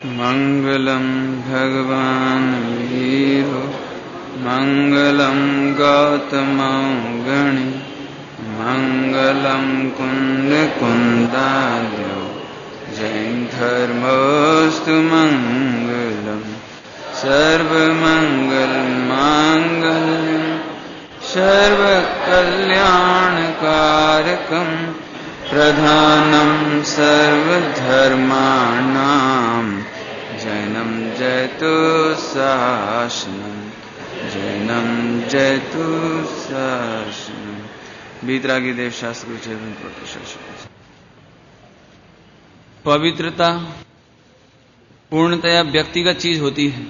मंगलम भगवान वीरो मंगलम गौतम गणि मंगलम कुंद कुंदालो जैन धर्मोस्तु मंगलम सर्वमंगल मांगल्यम सर्वकल्याणकारकम प्रधानम सर्वधर्माणां जैनम जयतु शासनम जैनम जयतु शासनम। बीतरागी देव शास्त्र पवित्रता पूर्णतया व्यक्तिगत चीज होती है।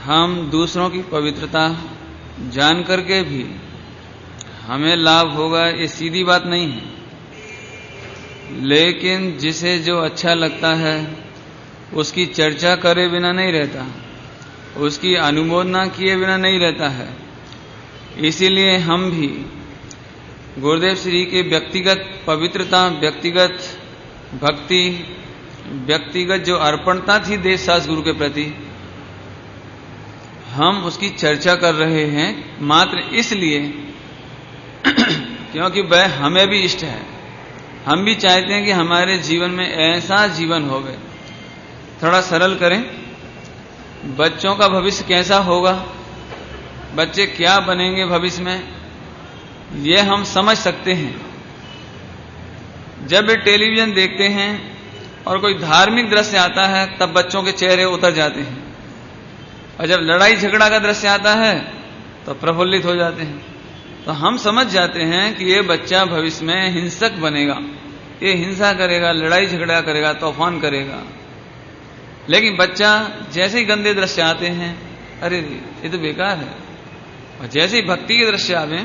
हम दूसरों की पवित्रता जान करके भी हमें लाभ होगा ये सीधी बात नहीं है, लेकिन जिसे जो अच्छा लगता है उसकी चर्चा करे बिना नहीं रहता, उसकी अनुमोदना किए बिना नहीं रहता है। इसीलिए हम भी गुरुदेव श्री के व्यक्तिगत पवित्रता, व्यक्तिगत भक्ति, व्यक्तिगत जो अर्पणता थी देश शास्त्र गुरु के प्रति, हम उसकी चर्चा कर रहे हैं मात्र इसलिए क्योंकि वह हमें भी इष्ट है। हम भी चाहते हैं कि हमारे जीवन में ऐसा जीवन होवे। थोड़ा सरल करें, बच्चों का भविष्य कैसा होगा, बच्चे क्या बनेंगे भविष्य में, ये हम समझ सकते हैं जब वे टेलीविजन देखते हैं और कोई धार्मिक दृश्य आता है तब बच्चों के चेहरे उतर जाते हैं, और जब लड़ाई झगड़ा का दृश्य आता है तो प्रफुल्लित हो जाते हैं। तो हम समझ जाते हैं कि ये बच्चा भविष्य में हिंसक बनेगा, ये हिंसा करेगा, लड़ाई झगड़ा करेगा, तूफान करेगा। लेकिन बच्चा जैसे ही गंदे दृश्य आते हैं, अरे ये तो बेकार है, और जैसे ही भक्ति के दृश्य आवे,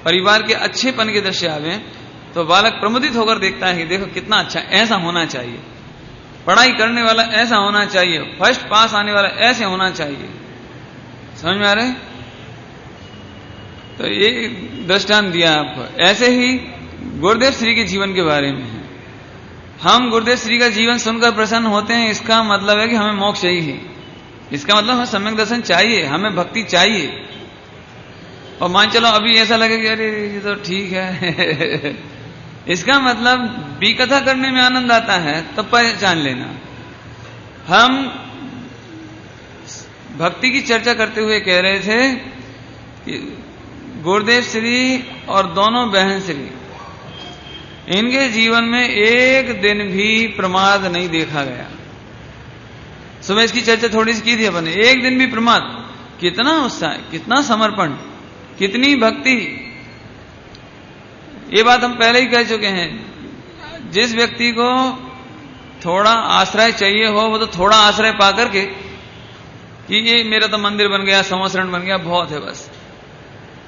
परिवार के अच्छेपन के दृश्य आवे, तो बालक प्रमुदित होकर देखता है कि देखो कितना अच्छा, ऐसा होना चाहिए, पढ़ाई करने वाला ऐसा होना चाहिए, फर्स्ट पास आने वाला ऐसे होना चाहिए। समझ में आ रहे? तो ये दृष्टांत दिया आपको। ऐसे ही गुरुदेव श्री के जीवन के बारे में है। हम गुरुदेव श्री का जीवन सुनकर प्रसन्न होते हैं, इसका मतलब है कि हमें मोक्ष चाहिए, इसका मतलब हमें सम्यक दर्शन चाहिए, हमें भक्ति चाहिए। और मान चलो अभी ऐसा लगे कि अरे ये तो ठीक है इसका मतलब भी कथा करने में आनंद आता है, तब पहचान लेना। हम भक्ति की चर्चा करते हुए कह रहे थे कि गुरुदेव श्री और दोनों बहन श्री, इनके जीवन में एक दिन भी प्रमाद नहीं देखा गया। सुबह इसकी चर्चा थोड़ी सी की थी अपन, एक दिन भी प्रमाद। कितना उत्साह, कितना समर्पण, कितनी भक्ति। ये बात हम पहले ही कह चुके हैं। जिस व्यक्ति को थोड़ा आश्रय चाहिए हो, वो तो थोड़ा आश्रय पा करके कि ये मेरा तो मंदिर बन गया, संवत्सरण बन गया, बहुत है बस।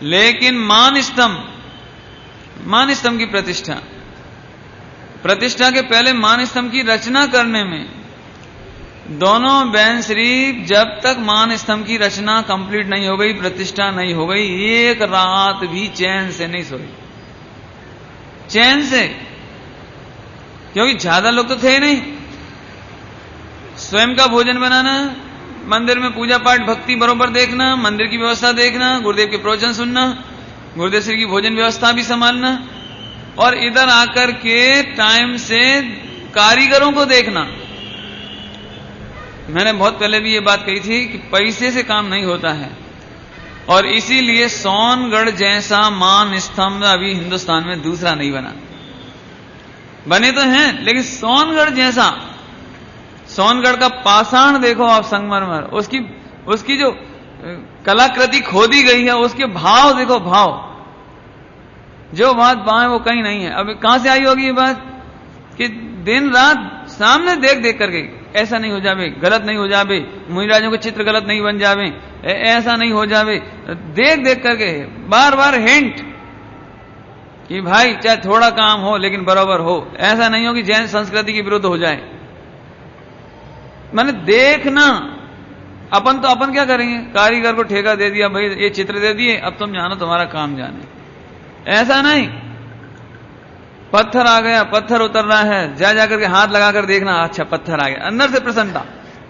लेकिन मान स्तंभ की प्रतिष्ठा के पहले मान स्तंभ की रचना करने में दोनों बहन श्री जब तक मान स्तंभ की रचना कंप्लीट नहीं हो गई, प्रतिष्ठा नहीं हो गई, एक रात भी चैन से नहीं सोई, चैन से। क्योंकि ज्यादा लोग तो थे नहीं। स्वयं का भोजन बनाना, मंदिर में पूजा पाठ भक्ति बरोबर देखना, मंदिर की व्यवस्था देखना, गुरुदेव के प्रवचन सुनना, गुरुदेव श्री की भोजन व्यवस्था भी संभालना, और इधर आकर के टाइम से कारीगरों को देखना। मैंने बहुत पहले भी ये बात कही थी कि पैसे से काम नहीं होता है, और इसीलिए सोनगढ़ जैसा मान स्तंभ अभी हिंदुस्तान में दूसरा नहीं बना। बने तो हैं, लेकिन सोनगढ़ जैसा, सोनगढ़ का पाषाण देखो आप, संगमरमर, उसकी जो कलाकृति खोदी गई है, उसके भाव देखो, भाव, जो बात पाए वो कहीं नहीं है। अब कहां से आई होगी ये बात कि दिन रात सामने देख देख करके ऐसा नहीं हो जावे, गलत नहीं हो जावे, मुनिराजों के चित्र गलत नहीं बन जावे, ऐसा नहीं हो जावे, देख देख करके बार बार हिंट कि भाई चाहे थोड़ा काम हो लेकिन बराबर हो, ऐसा नहीं हो कि जैन संस्कृति के विरुद्ध हो जाए। मैंने देखना, अपन क्या करेंगे, कारीगर को ठेका दे दिया, भाई ये चित्र दे दिए, अब तुम जानो, तुम्हारा काम जाने, ऐसा नहीं। पत्थर आ गया, पत्थर उतर रहा है, जा करके हाथ लगाकर देखना, अच्छा पत्थर आ गया, अंदर से प्रसन्नता,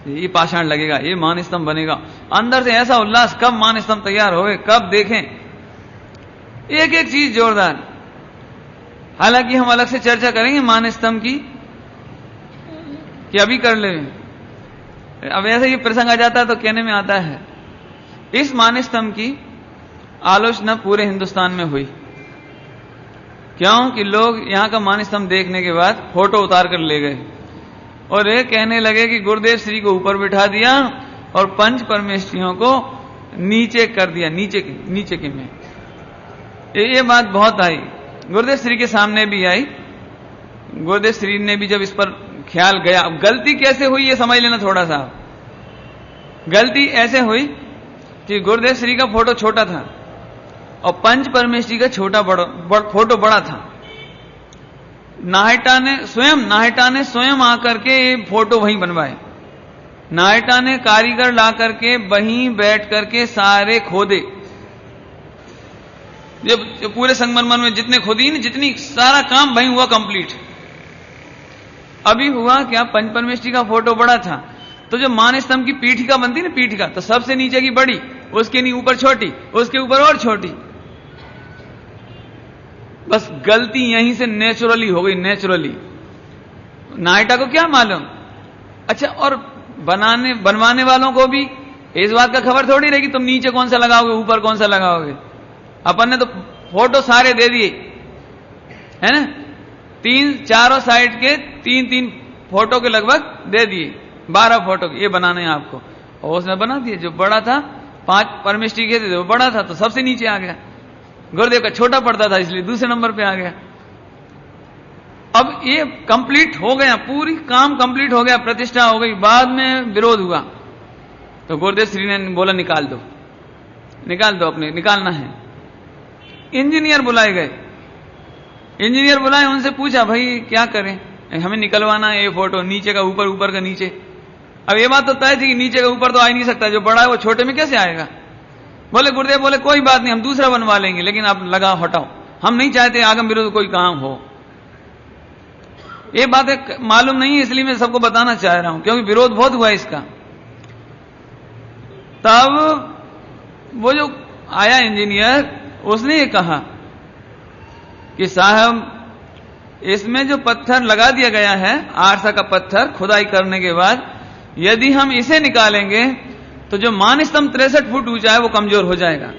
ये पाषाण लगेगा, ये मान स्तंभ बनेगा, अंदर से ऐसा उल्लास, कब मान स्तंभ तैयार होए, कब देखें, एक एक चीज जोरदार। हालांकि हम अलग से चर्चा करेंगे मान स्तंभ की, कि अभी कर ले। अब ऐसे ही प्रसंग आ जाता है तो कहने में आता है, इस मान स्तंभ की आलोचना पूरे हिंदुस्तान में हुई। क्यों? कि लोग यहां का मान स्तंभ देखने के बाद फोटो उतार कर ले गए और ये कहने लगे कि गुरुदेव श्री को ऊपर बिठा दिया और पंच परमेष्ठियों को नीचे कर दिया, नीचे के में। ये बात बहुत आई, गुरुदेव श्री के सामने भी आई। गुरुदेव श्री ने भी जब इस पर ख्याल गया, अब गलती कैसे हुई ये समझ लेना थोड़ा सा। गलती ऐसे हुई कि गुरुदेव श्री का फोटो छोटा था और पंच परमेष्ठी का फोटो बड़ा था। नाहटा ने स्वयं आकर के फोटो वहीं बनवाए। नाहटा ने कारीगर ला करके वहीं बैठ करके सारे खोदे, जो पूरे संगमरमर में जितने खोदी न, जितनी सारा काम वहीं हुआ कंप्लीट। अभी हुआ क्या, पंच परमेष्ठी का फोटो बड़ा था तो जो मान स्तंभ की पीठिका बनती ना, पीठिका, तो सबसे नीचे की बड़ी, उसके नी ऊपर छोटी, उसके ऊपर और छोटी। बस गलती यहीं से नेचुरली हो गई, नेचुरली। नायटा को क्या मालूम। अच्छा, और बनवाने वालों को भी इस बात का खबर थोड़ी रहेगी तुम नीचे कौन सा लगाओगे, ऊपर कौन सा लगाओगे। अपन ने तो फोटो सारे दे दिए, है ना, चारों साइड के तीन फोटो के लगभग दे दिए, 12 फोटो ये बनाने हैं आपको, और उसने बना दिए। जो बड़ा था, 5 परमेष्ठी के थे, वो बड़ा था तो सबसे नीचे आ गया। गुरुदेव का छोटा पड़ता था इसलिए दूसरे नंबर पे आ गया। अब ये कंप्लीट हो गया, पूरी काम कंप्लीट हो गया, प्रतिष्ठा हो गई। बाद में विरोध हुआ तो गुरुदेव श्री ने बोला निकाल दो, अपने निकालना है। इंजीनियर बुलाए गए, इंजीनियर बुलाए, उनसे पूछा भाई क्या करें, हमें निकलवाना है ये फोटो, नीचे का ऊपर, ऊपर का नीचे। अब ये बात तो तय थी कि नीचे का ऊपर तो आ ही नहीं सकता, जो बड़ा है वो छोटे में कैसे आएगा। बोले गुरुदेव बोले कोई बात नहीं, हम दूसरा बनवा लेंगे, लेकिन आप लगाओ, हटाओ, हम नहीं चाहते आगम विरोध कोई काम हो। ये बातें मालूम नहीं है इसलिए मैं सबको बताना चाह रहा हूं, क्योंकि विरोध बहुत हुआ इसका। तब वो जो आया इंजीनियर, उसने ये कहा कि साहब इसमें जो पत्थर लगा दिया गया है, आरसा का पत्थर खुदाई करने के बाद, यदि हम इसे निकालेंगे तो जो मान स्तंभ 63 फुट ऊंचा है वो कमजोर हो जाएगा।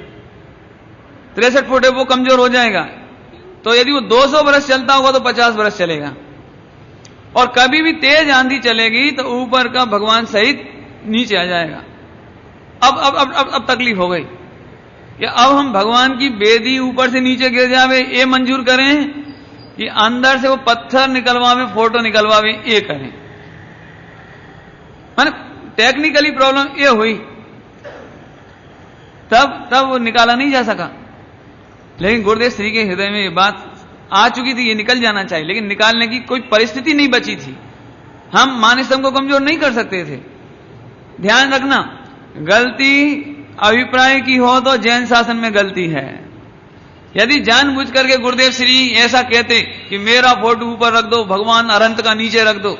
63 फुट है वो कमजोर हो जाएगा। तो यदि वो 200 बरस चलता होगा तो 50 बरस चलेगा, और कभी भी तेज आंधी चलेगी तो ऊपर का भगवान सहित नीचे आ जाएगा। अब तकलीफ हो गई कि अब हम भगवान की बेदी ऊपर से नीचे गिर जावे ये मंजूर करें, कि अंदर से वो पत्थर निकलवावे, फोटो निकलवावे, ये करें। माने टेक्निकली प्रॉब्लम ये हुई, तब वो निकाला नहीं जा सका। लेकिन गुरुदेव श्री के हृदय में ये बात आ चुकी थी, ये निकल जाना चाहिए, लेकिन निकालने की कोई परिस्थिति नहीं बची थी। हम मान स्तंभ को कमजोर नहीं कर सकते थे। ध्यान रखना, गलती अभिप्राय की हो तो जैन शासन में गलती है। यदि जानबूझ करके गुरुदेव श्री ऐसा कहते कि मेरा फोटो ऊपर रख दो, भगवान अनंत का नीचे रख दो,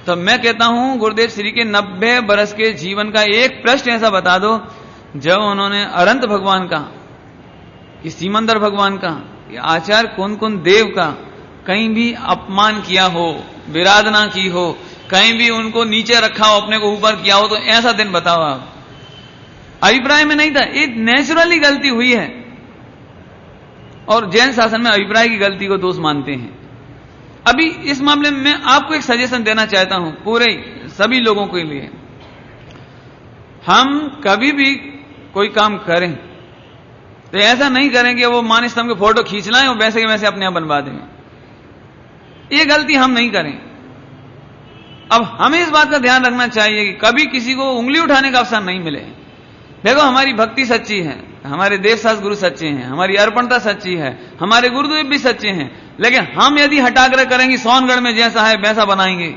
तो मैं कहता हूं गुरुदेव श्री के 90 बरस के जीवन का एक पृष्ठ ऐसा बता दो जब उन्होंने अनंत भगवान का, कि सीमंदर भगवान का, कि आचार्य कौन कौन देव का कहीं भी अपमान किया हो, विराधना की हो, कहीं भी उनको नीचे रखा हो, अपने को ऊपर किया हो, तो ऐसा दिन बताओ आप। अभिप्राय में नहीं था, ये नेचुरली गलती हुई है, और जैन शासन में अभिप्राय की गलती को दोष मानते हैं। अभी इस मामले में मैं आपको एक सजेशन देना चाहता हूं, पूरे सभी लोगों के लिए। हम कभी भी कोई काम करें तो ऐसा नहीं करें कि वो मान स्तंभ के फोटो खींच लाएं और वैसे के वैसे अपने आप बनवा दें। ये गलती हम नहीं करें। अब हमें इस बात का ध्यान रखना चाहिए कि कभी किसी को उंगली उठाने का अवसर नहीं मिले। देखो, हमारी भक्ति सच्ची है, हमारे देवशास्त्र गुरु सच्चे हैं, हमारी अर्पणता सच्ची है, हमारे गुरुदेव भी सच्चे हैं, लेकिन हम यदि हटाकर करेंगे सोनगढ़ में जैसा है वैसा बनाएंगे,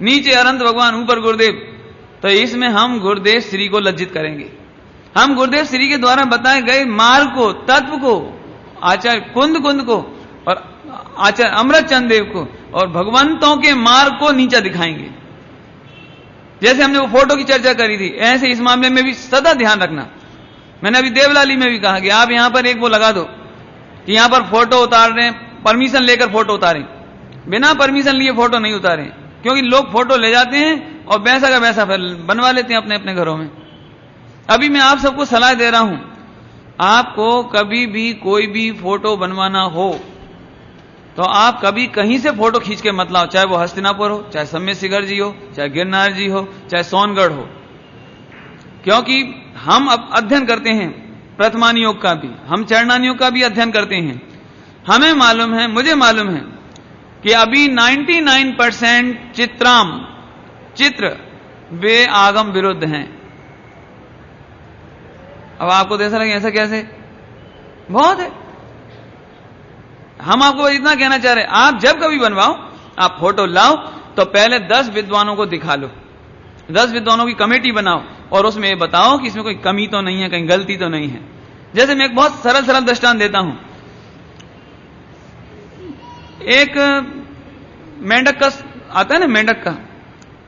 नीचे अनंत भगवान ऊपर गुरुदेव, तो इसमें हम गुरुदेव श्री को लज्जित करेंगे। हम गुरुदेव श्री के द्वारा बताए गए मार्ग को, तत्व को, आचार्य कुंद को और आचार्य अमृत चंद देव को और भगवंतों के मार्ग को नीचा दिखाएंगे। जैसे हमने वो फोटो की चर्चा करी थी, ऐसे इस मामले में भी सदा ध्यान रखना। मैंने अभी देवलाली में भी कहा कि आप यहां पर एक वो लगा दो कि यहां पर फोटो उतार रहे हैं, परमिशन लेकर फोटो उतारें। बिना परमिशन लिए फोटो नहीं उतारें, क्योंकि लोग फोटो ले जाते हैं और वैसा का वैसा फिर बनवा लेते हैं अपने अपने घरों में। अभी मैं आप सबको सलाह दे रहा हूं, आपको कभी भी कोई भी फोटो बनवाना हो तो आप कभी कहीं से फोटो खींच के मत लाओ, चाहे वो हस्तिनापुर हो, चाहे सम्य शिखर जी हो, चाहे गिरनार जी हो, चाहे सोनगढ़ हो। क्योंकि हम अब अध्ययन करते हैं प्रथमान योग का भी, हम चरणान योग का भी अध्ययन करते हैं। हमें मालूम है, मुझे मालूम है कि अभी 99% चित्र वे आगम विरुद्ध हैं। अब आपको तो ऐसा लगे ऐसा कैसे, बहुत है। हम आपको इतना कहना चाह रहे हैं, आप जब कभी बनवाओ, आप फोटो लाओ तो पहले 10 विद्वानों को दिखा लो, 10 विद्वानों की कमेटी बनाओ और उसमें ये बताओ कि इसमें कोई कमी तो नहीं है, कहीं गलती तो नहीं है। जैसे मैं एक बहुत सरल दृष्टांत देता हूं। एक मेंढक का आता है ना, मेंढक का,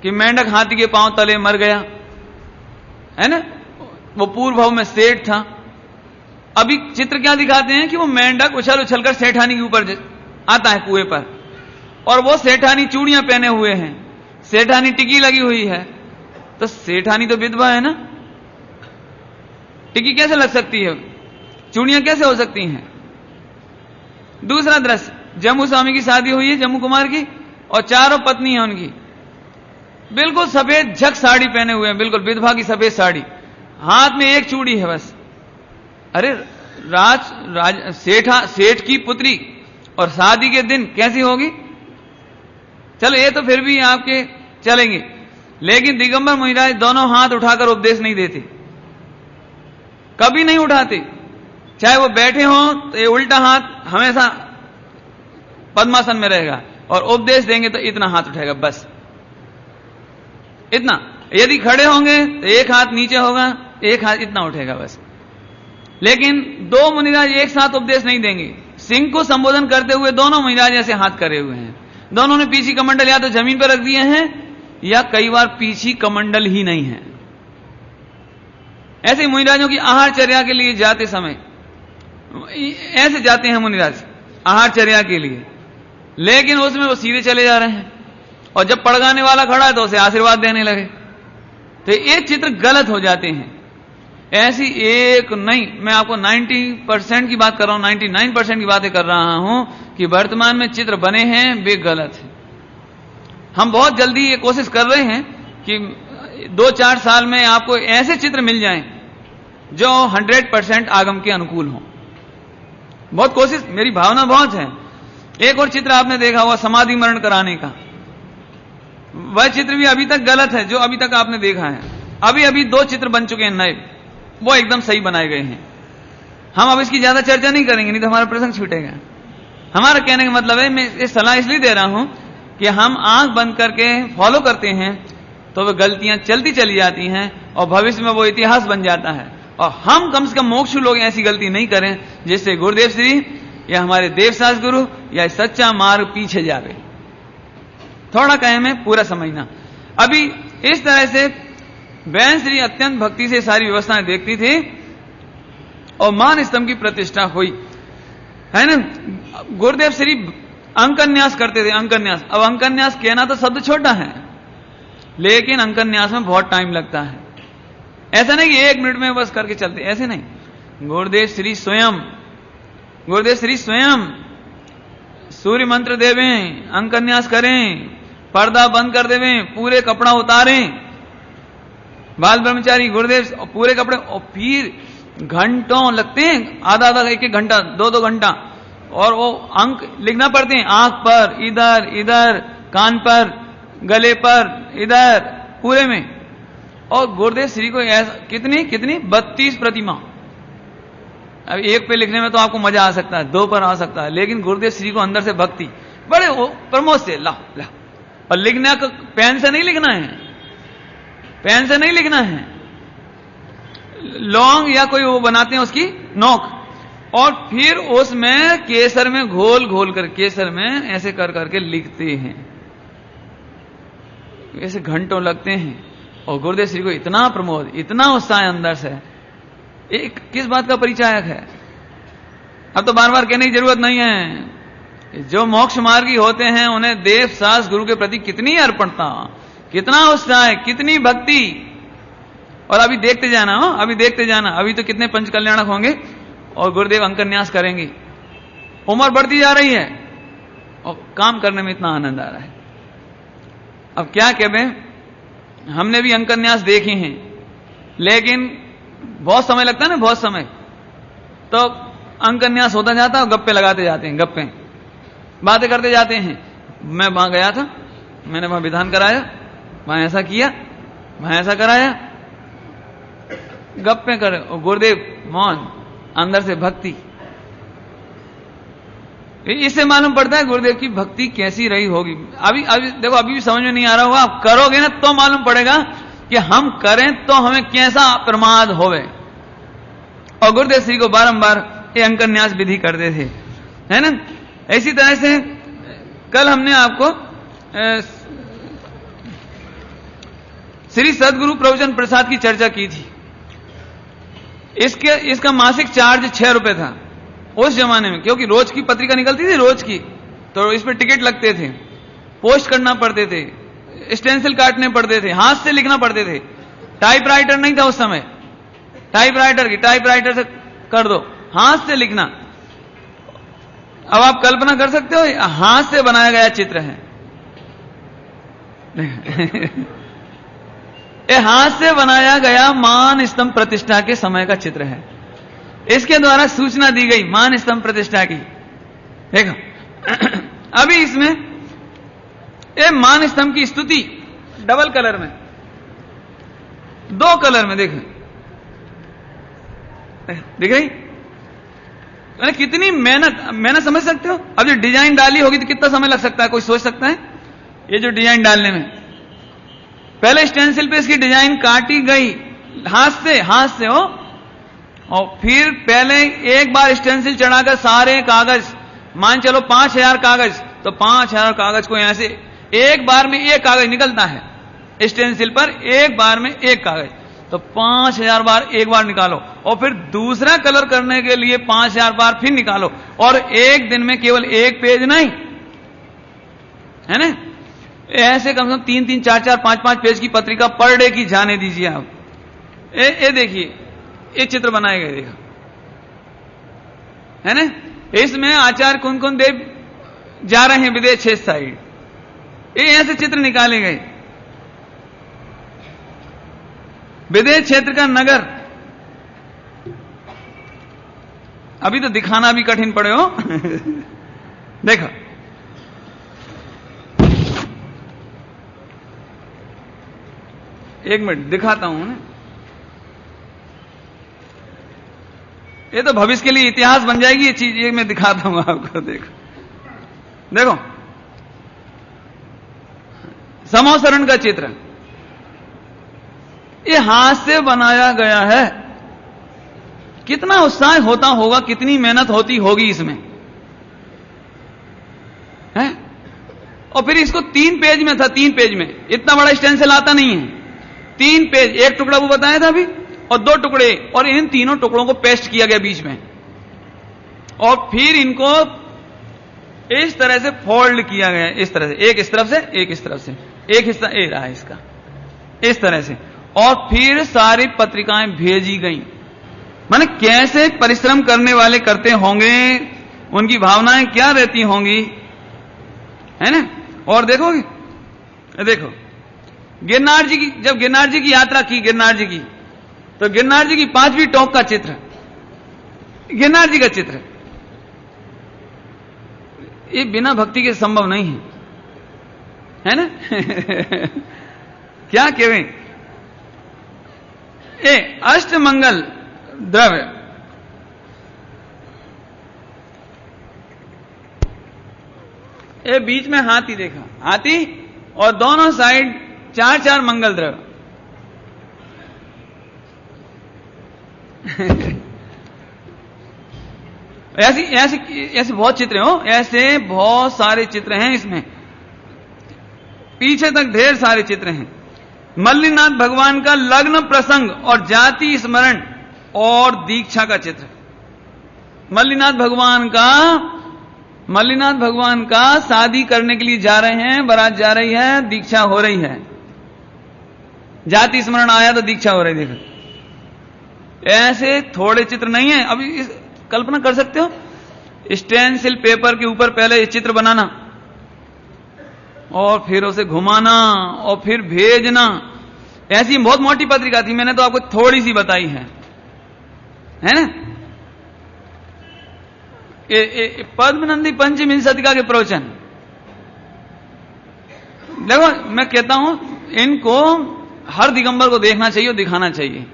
कि मेंढक हाथी के पांव तले मर गया, है ना, वो पूर्व भाव में सेठ था। अभी चित्र क्या दिखाते हैं कि वो मेंढक उछल कर सेठानी के ऊपर आता है कुएं पर, और वो सेठानी चूड़ियां पहने हुए हैं, सेठानी टिकी लगी हुई है। तो सेठानी तो विधवा है ना, टिकी कैसे लग सकती है, चूड़ियां कैसे हो सकती हैं। दूसरा दृश्य, जम्मू स्वामी की शादी हुई है, जम्मू कुमार की, और चारों पत्नी है उनकी, बिल्कुल सफेद झक साड़ी पहने हुए हैं, बिल्कुल विधवा की सफेद साड़ी, हाथ में एक चूड़ी है बस। अरे सेठ की पुत्री और शादी के दिन कैसी होगी। चलो ये तो फिर भी आपके चलेंगे, लेकिन दिगंबर मुनिराज दोनों हाथ उठाकर उपदेश नहीं देते, कभी नहीं उठाते। चाहे वो बैठे हों तो ये उल्टा हाथ हमेशा पद्मासन में रहेगा, और उपदेश देंगे तो इतना हाथ उठाएगा, बस इतना। यदि खड़े होंगे तो एक हाथ नीचे होगा, एक हाथ इतना उठेगा बस। लेकिन दो मुनिराज एक साथ उपदेश नहीं देंगे। सिंह को संबोधन करते हुए दोनों मुनिराज ऐसे हाथ करे हुए हैं, दोनों ने पीछी कमंडल या तो जमीन पर रख दिए हैं या कई बार पीछी कमंडल ही नहीं है। ऐसे मुनिराजों की आहारचर्या के लिए जाते समय ऐसे जाते हैं मुनिराज आहारचर्या के लिए, लेकिन उसमें वो सीधे चले जा रहे हैं, और जब पड़गाने वाला खड़ा है तो उसे आशीर्वाद देने लगे। तो ये चित्र गलत हो जाते हैं। ऐसी एक नहीं, मैं आपको 90% की बात कर रहा हूं, 99% की बातें कर रहा हूं कि वर्तमान में चित्र बने हैं वे गलत हैं। हम बहुत जल्दी ये कोशिश कर रहे हैं कि 2-4 साल में आपको ऐसे चित्र मिल जाएं जो 100% आगम के अनुकूल हों। बहुत कोशिश, मेरी भावना बहुत है। एक और चित्र आपने देखा हुआ समाधि मरण कराने का, वह चित्र भी अभी तक गलत है जो अभी तक आपने देखा है। अभी 2 चित्र बन चुके हैं नए, वो एकदम सही बनाए गए हैं। हम अब इसकी ज्यादा चर्चा नहीं करेंगे, नहीं तो हमारा प्रसंग छूटेगा। हमारा कहने का मतलब है, मैं ये सलाह इसलिए दे रहा हूं कि हम आंख बंद करके फॉलो करते हैं तो वे गलतियां चलती चली जाती हैं और भविष्य में वो इतिहास बन जाता है। और हम कम से कम मोक्षु लोग ऐसी गलती नहीं करें जिससे गुरुदेव श्री या हमारे देवसास गुरु या सच्चा मार्ग पीछे जावे। थोड़ा कहे में पूरा समझना। अभी इस तरह से बहन श्री अत्यंत भक्ति से सारी व्यवस्थाएं देखती थी और मान स्तंभ की प्रतिष्ठा हुई, है ना। गुरुदेव श्री अंकन्यास करते थे, अंकन्यास। अब अंकन्यास कहना तो शब्द छोटा है, लेकिन अंकन्यास में बहुत टाइम लगता है। ऐसा नहीं कि 1 मिनट में बस करके चलते, ऐसे नहीं। गुरुदेव श्री स्वयं सूर्य मंत्र देवें, अंकन्यास करें, पर्दा बंद कर देवें, पूरे कपड़ा उतारें, बाल ब्रह्मचारी गुरुदेव पूरे कपड़े, और फिर घंटों लगते हैं, आधा 1-1 घंटा, 2-2 घंटा, और वो अंक लिखना पड़ते हैं आंख पर, इधर इधर, कान पर, गले पर, इधर, पूरे में। और गुरुदेव श्री को कितनी 32 प्रतिमा। अब 1 पे लिखने में तो आपको मजा आ सकता है, 2 पर आ सकता है, लेकिन गुरुदेव श्री को अंदर से भक्ति बड़े प्रमोद से ला। और लिखना को पेन से नहीं लिखना है, पेन से नहीं लिखना है, लॉन्ग या कोई वो बनाते हैं उसकी नोक, और फिर उसमें केसर में घोल घोल कर, केसर में ऐसे कर करके लिखते हैं, ऐसे घंटों लगते हैं। और गुरुदेव श्री को इतना प्रमोद, इतना उत्साह अंदर से, एक किस बात का परिचायक है। अब तो बार बार कहने की जरूरत नहीं है। जो मोक्ष मार्गी होते हैं उन्हें देव सास गुरु के प्रति कितनी अर्पणता, कितना उत्साह, कितनी भक्ति। और अभी देखते जाना हो, अभी देखते जाना, अभी तो कितने पंच कल्याणक होंगे और गुरुदेव अंकन्यास करेंगे। उम्र बढ़ती जा रही है और काम करने में इतना आनंद आ रहा है। अब क्या कहें, हमने भी अंकन्यास देखे हैं, लेकिन बहुत समय लगता है ना, बहुत समय। तो अंकन्यास होता जाता है, गप्पे लगाते जाते हैं, गप्पे बातें करते जाते हैं। मैं वहां गया था, मैंने वहां विधान कराया, वहां ऐसा किया, वहां ऐसा कराया, गप्पे करे। और गुरुदेव मौन, अंदर से भक्ति। इससे मालूम पड़ता है गुरुदेव की भक्ति कैसी रही होगी। अभी देखो, अभी भी समझ में नहीं आ रहा होगा, आप करोगे ना तो मालूम पड़ेगा कि हम करें तो हमें कैसा प्रमाद होवे। और गुरुदेव श्री को बारंबार ये अंकन्यास विधि करते थे, है ना। इसी तरह से कल हमने आपको श्री सदगुरु प्रवचन प्रसाद की चर्चा की थी। इसका मासिक चार्ज 6 रुपए था उस जमाने में, क्योंकि रोज की पत्रिका निकलती थी, रोज की, तो इस पर टिकट लगते थे, पोस्ट करना पड़ते थे, स्टेंसिल काटने पड़ते थे, हाथ से लिखना पड़ते थे। टाइपराइटर नहीं था उस समय, टाइपराइटर से कर दो, हाथ से लिखना। अब आप कल्पना कर सकते हो, हाथ से बनाया गया चित्र है। ये हाथ से बनाया गया मान स्तंभ प्रतिष्ठा के समय का चित्र है। इसके द्वारा सूचना दी गई मान स्तंभ प्रतिष्ठा की। देखो अभी इसमें ये मान स्तंभ की स्तुति डबल कलर में, 2 कलर में, देखो दिख रही। मैंने कितनी मेहनत समझ सकते हो। अब जो डिजाइन डाली होगी तो कितना समय लग सकता है, कोई सोच सकता है। ये जो डिजाइन डालने में, पहले स्टेंसिल पे इसकी डिजाइन काटी गई हाथ से हो, और फिर पहले एक बार स्टेंसिल चढ़ाकर सारे कागज, मान चलो 5000 कागज, तो 5000 कागज को यहां से एक बार में एक कागज निकलता है स्टेंसिल पर, एक बार में एक कागज, तो 5000 बार एक बार निकालो, और फिर दूसरा कलर करने के लिए 5000 बार फिर निकालो। और एक दिन में केवल एक पेज नहीं, है ना, ऐसे कम से कम 3-3, 4-4, 5-5 पेज की पत्रिका पर डे की जाने दीजिए आप। ये देखिए, ये चित्र बनाए गए, देखा है ना। इसमें आचार्य कुंकुम देव जा रहे हैं विदेश क्षेत्र साइड, ये ऐसे चित्र निकाले गए। विदेश क्षेत्र का नगर, अभी तो दिखाना भी कठिन पड़े हो। देखो एक मिनट दिखाता हूं ना, ये तो भविष्य के लिए इतिहास बन जाएगी ये चीज, ये मैं दिखाता हूं आपको। देखो समोसरण का चित्र, ये हाथ से बनाया गया है। कितना उत्साह होता होगा, कितनी मेहनत होती होगी इसमें, है। और फिर इसको 3 पेज में था, 3 पेज में, इतना बड़ा स्टेंसिल आता नहीं है। 3 पेज, एक टुकड़ा वो बताया था अभी, और 2 टुकड़े, और इन तीनों टुकड़ों को पेस्ट किया गया बीच में, और फिर इनको इस तरह से फोल्ड किया गया, इस तरह से, एक इस तरफ से, एक इस तरफ से, एक हिस्सा ए रहा है इसका, इस तरह से, और फिर सारी पत्रिकाएं भेजी गई। माने कैसे परिश्रम करने वाले करते होंगे, उनकी भावनाएं क्या रहती होंगी, है ना। और देखोगे, देखो गिरनार जी की, जब गिरनार जी की यात्रा की, गिरनार जी की, तो गिरनार जी की 5वीं टॉप का चित्र, गिरनार जी का चित्र, ये बिना भक्ति के संभव नहीं है ना। क्या कहें, ये अष्टमंगल द्रव्य, ये बीच में हाथी देखा, हाथी, और दोनों साइड 4-4 मंगल द्रव्य। ऐसे बहुत चित्र हो, ऐसे बहुत सारे चित्र हैं इसमें, पीछे तक ढेर सारे चित्र हैं। मल्लीनाथ भगवान का लग्न प्रसंग और जाति स्मरण और दीक्षा का चित्र। मल्लीनाथ भगवान का शादी करने के लिए जा रहे हैं, बारात जा रही है, दीक्षा हो रही है, जाति स्मरण आया तो दीक्षा हो रही। देखो ऐसे थोड़े चित्र नहीं है। अभी कल्पना कर सकते हो, स्टेंसिल पेपर के ऊपर पहले ये चित्र बनाना और फिर उसे घुमाना और फिर भेजना। ऐसी बहुत मोटी पत्रिका थी, मैंने तो आपको थोड़ी सी बताई है ना। पद्मनंदी पंचमी शतिका के प्रवचन, देखो मैं कहता हूं इनको हर दिगंबर को देखना चाहिए और दिखाना चाहिए।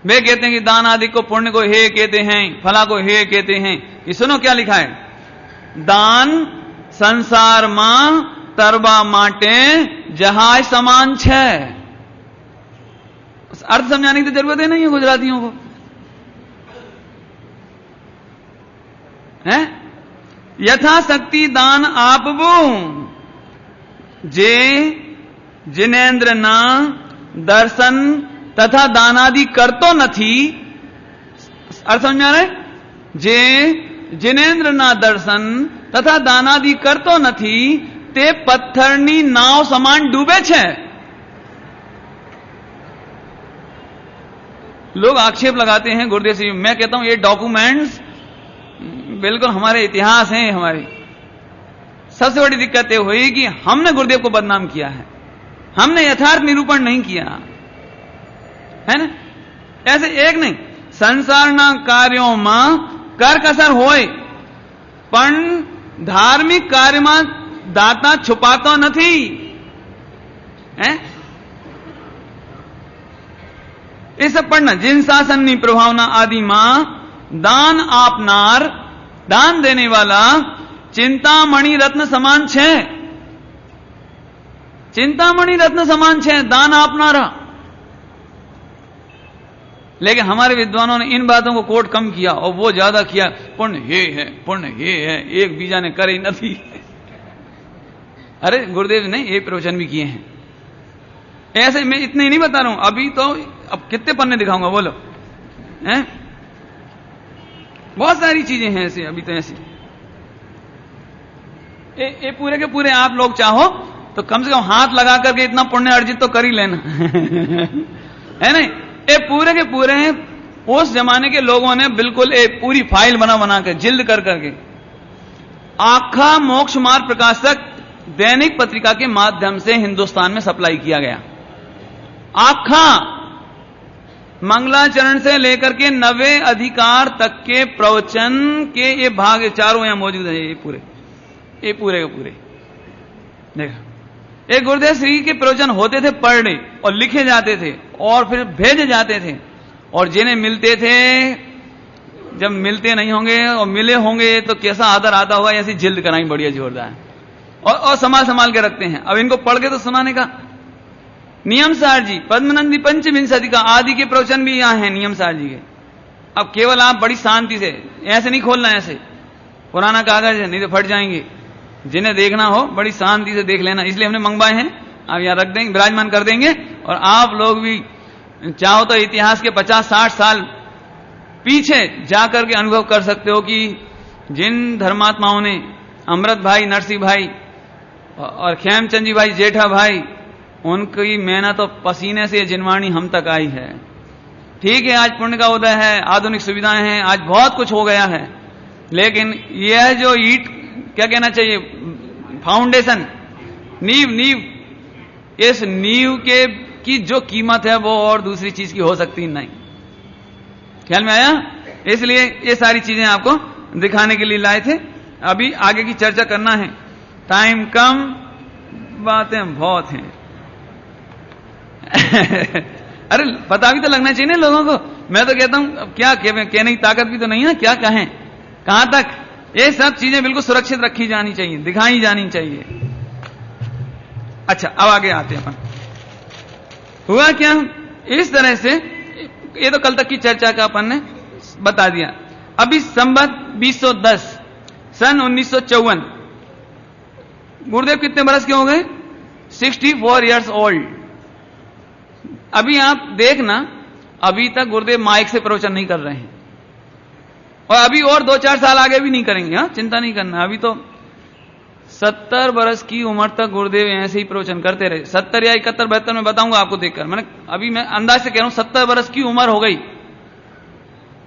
वे कहते हैं कि दान आदि को पुण्य को हे कहते हैं, फला को हे कहते हैं। कि सुनो क्या लिखा है, दान संसार मां तरबा माटे जहाज समान छे। अर्थ समझाने की तो जरूरत ही नहीं है गुजरातियों को, है। यथाशक्ति दान आपबो जे जिनेन्द्र ना दर्शन तथा दानादि करतो नथी। अर्थ समझ आ रहे, जे जिनेन्द्र ना दर्शन तथा दानादि करतो नथी ते पत्थरनी नाव समान डूबे छे। लोग आक्षेप लगाते हैं गुरुदेव सिंह, मैं कहता हूं ये डॉक्यूमेंट्स बिल्कुल हमारे इतिहास हैं। हमारी सबसे बड़ी दिक्कत यह हुई कि हमने गुरुदेव को बदनाम किया है, हमने यथार्थ निरूपण नहीं किया, है ना। ऐसे एक नहीं, संसाરના કાર્યોમાં કરકસર હોય પણ ધાર્મિક કાર્યમાં દાતા છુપાતો નથી, है। એ सब पढ़ना। जिन शासननी प्रभावना आदि मां दान आपनार, दान देने वाला चिंतामणि रत्न समान छे। चिंतामणि रत्न समान छे दान आपनारा। लेकिन हमारे विद्वानों ने इन बातों को कोट कम किया और वो ज्यादा किया, पुण्य हे है, पुण्य हे है, एक बीजा ने करे नहीं। अरे गुरुदेव ने ये प्रवचन भी किए हैं। ऐसे मैं इतने ही नहीं बता रहा हूं, अभी तो अब कितने पन्ने दिखाऊंगा बोलो, हैं? बहुत सारी चीजें हैं ऐसे, अभी तो ऐसी ये पूरे के पूरे आप लोग चाहो तो कम से कम हाथ लगा करके इतना पुण्य अर्जित तो कर ही लेना। है नहीं, ये पूरे के पूरे उस जमाने के लोगों ने बिल्कुल एक पूरी फाइल बना के जिल्द कर करके आखा मोक्ष मार्ग प्रकाशक दैनिक पत्रिका के माध्यम से हिंदुस्तान में सप्लाई किया गया। आखा मंगलाचरण से लेकर के 90 अधिकार तक के प्रवचन के ये भाग चारों यहां मौजूद है। ये पूरे के पूरे देखो, एक गुरुदेव श्री के प्रवचन होते थे, पढ़ने और लिखे जाते थे और फिर भेजे जाते थे। और जिन्हें मिलते थे, जब मिलते नहीं होंगे और मिले होंगे तो कैसा आदर आता होगा, ऐसी जिल्द कराई बढ़िया जोरदार और संभाल के रखते हैं। अब इनको पढ़ के तो सुनाने का। नियम सार जी पद्मनंदी पंचमी शतिका आदि के प्रवचन भी यहां हैं नियम सार जी के। अब केवल आप बड़ी शांति से, ऐसे नहीं खोलना, ऐसे पुराना कागज है नहीं तो फट जाएंगे। जिन्हें देखना हो बड़ी शांति से देख लेना, इसलिए हमने मंगवाए हैं। आप यहां रख देंगे, विराजमान कर देंगे। और आप लोग भी चाहो तो इतिहास के 50-60 साल पीछे जाकर के अनुभव कर सकते हो कि जिन धर्मात्माओं ने, अमृत भाई, नरसिंह भाई और खेमचंद जी भाई, जेठा भाई, उनकी मेहनत और पसीने से जिनवाणी हम तक आई है। ठीक है, आज पुण्य का उदय है, आधुनिक सुविधाएं हैं, आज बहुत कुछ हो गया है, लेकिन यह जो ईट, क्या कहना चाहिए, फाउंडेशन, नींव, इस नींव के की जो कीमत है वो और दूसरी चीज की हो सकती नहीं। ख्याल में आया? इसलिए ये सारी चीजें आपको दिखाने के लिए लाए थे। अभी आगे की चर्चा करना है, टाइम कम, बातें बहुत हैं। अरे पता भी तो लगना चाहिए ना लोगों को। मैं तो कहता हूं क्या कहने की ताकत भी तो नहीं है, क्या कहें, कहां तक। ये सब चीजें बिल्कुल सुरक्षित रखी जानी चाहिए, दिखाई जानी चाहिए। अच्छा, अब आगे आते हैं अपन। हुआ क्या, इस तरह से ये तो कल तक की चर्चा का अपन ने बता दिया। अभी संबत 2010, सन 1954। गुरुदेव कितने बरस के हो गए? 64 इयर्स ओल्ड। अभी आप देखना, अभी तक गुरुदेव माइक से प्रवचन नहीं कर रहे हैं, और अभी और 2-4 साल आगे भी नहीं करेंगे। हाँ, चिंता नहीं करना। अभी तो 70 बरस की उम्र तक गुरुदेव ऐसे ही प्रवचन करते रहे। 70 या 71, 72 में बताऊंगा आपको देखकर। मैं अंदाज से कह रहा हूं 70 बरस की उम्र हो गई,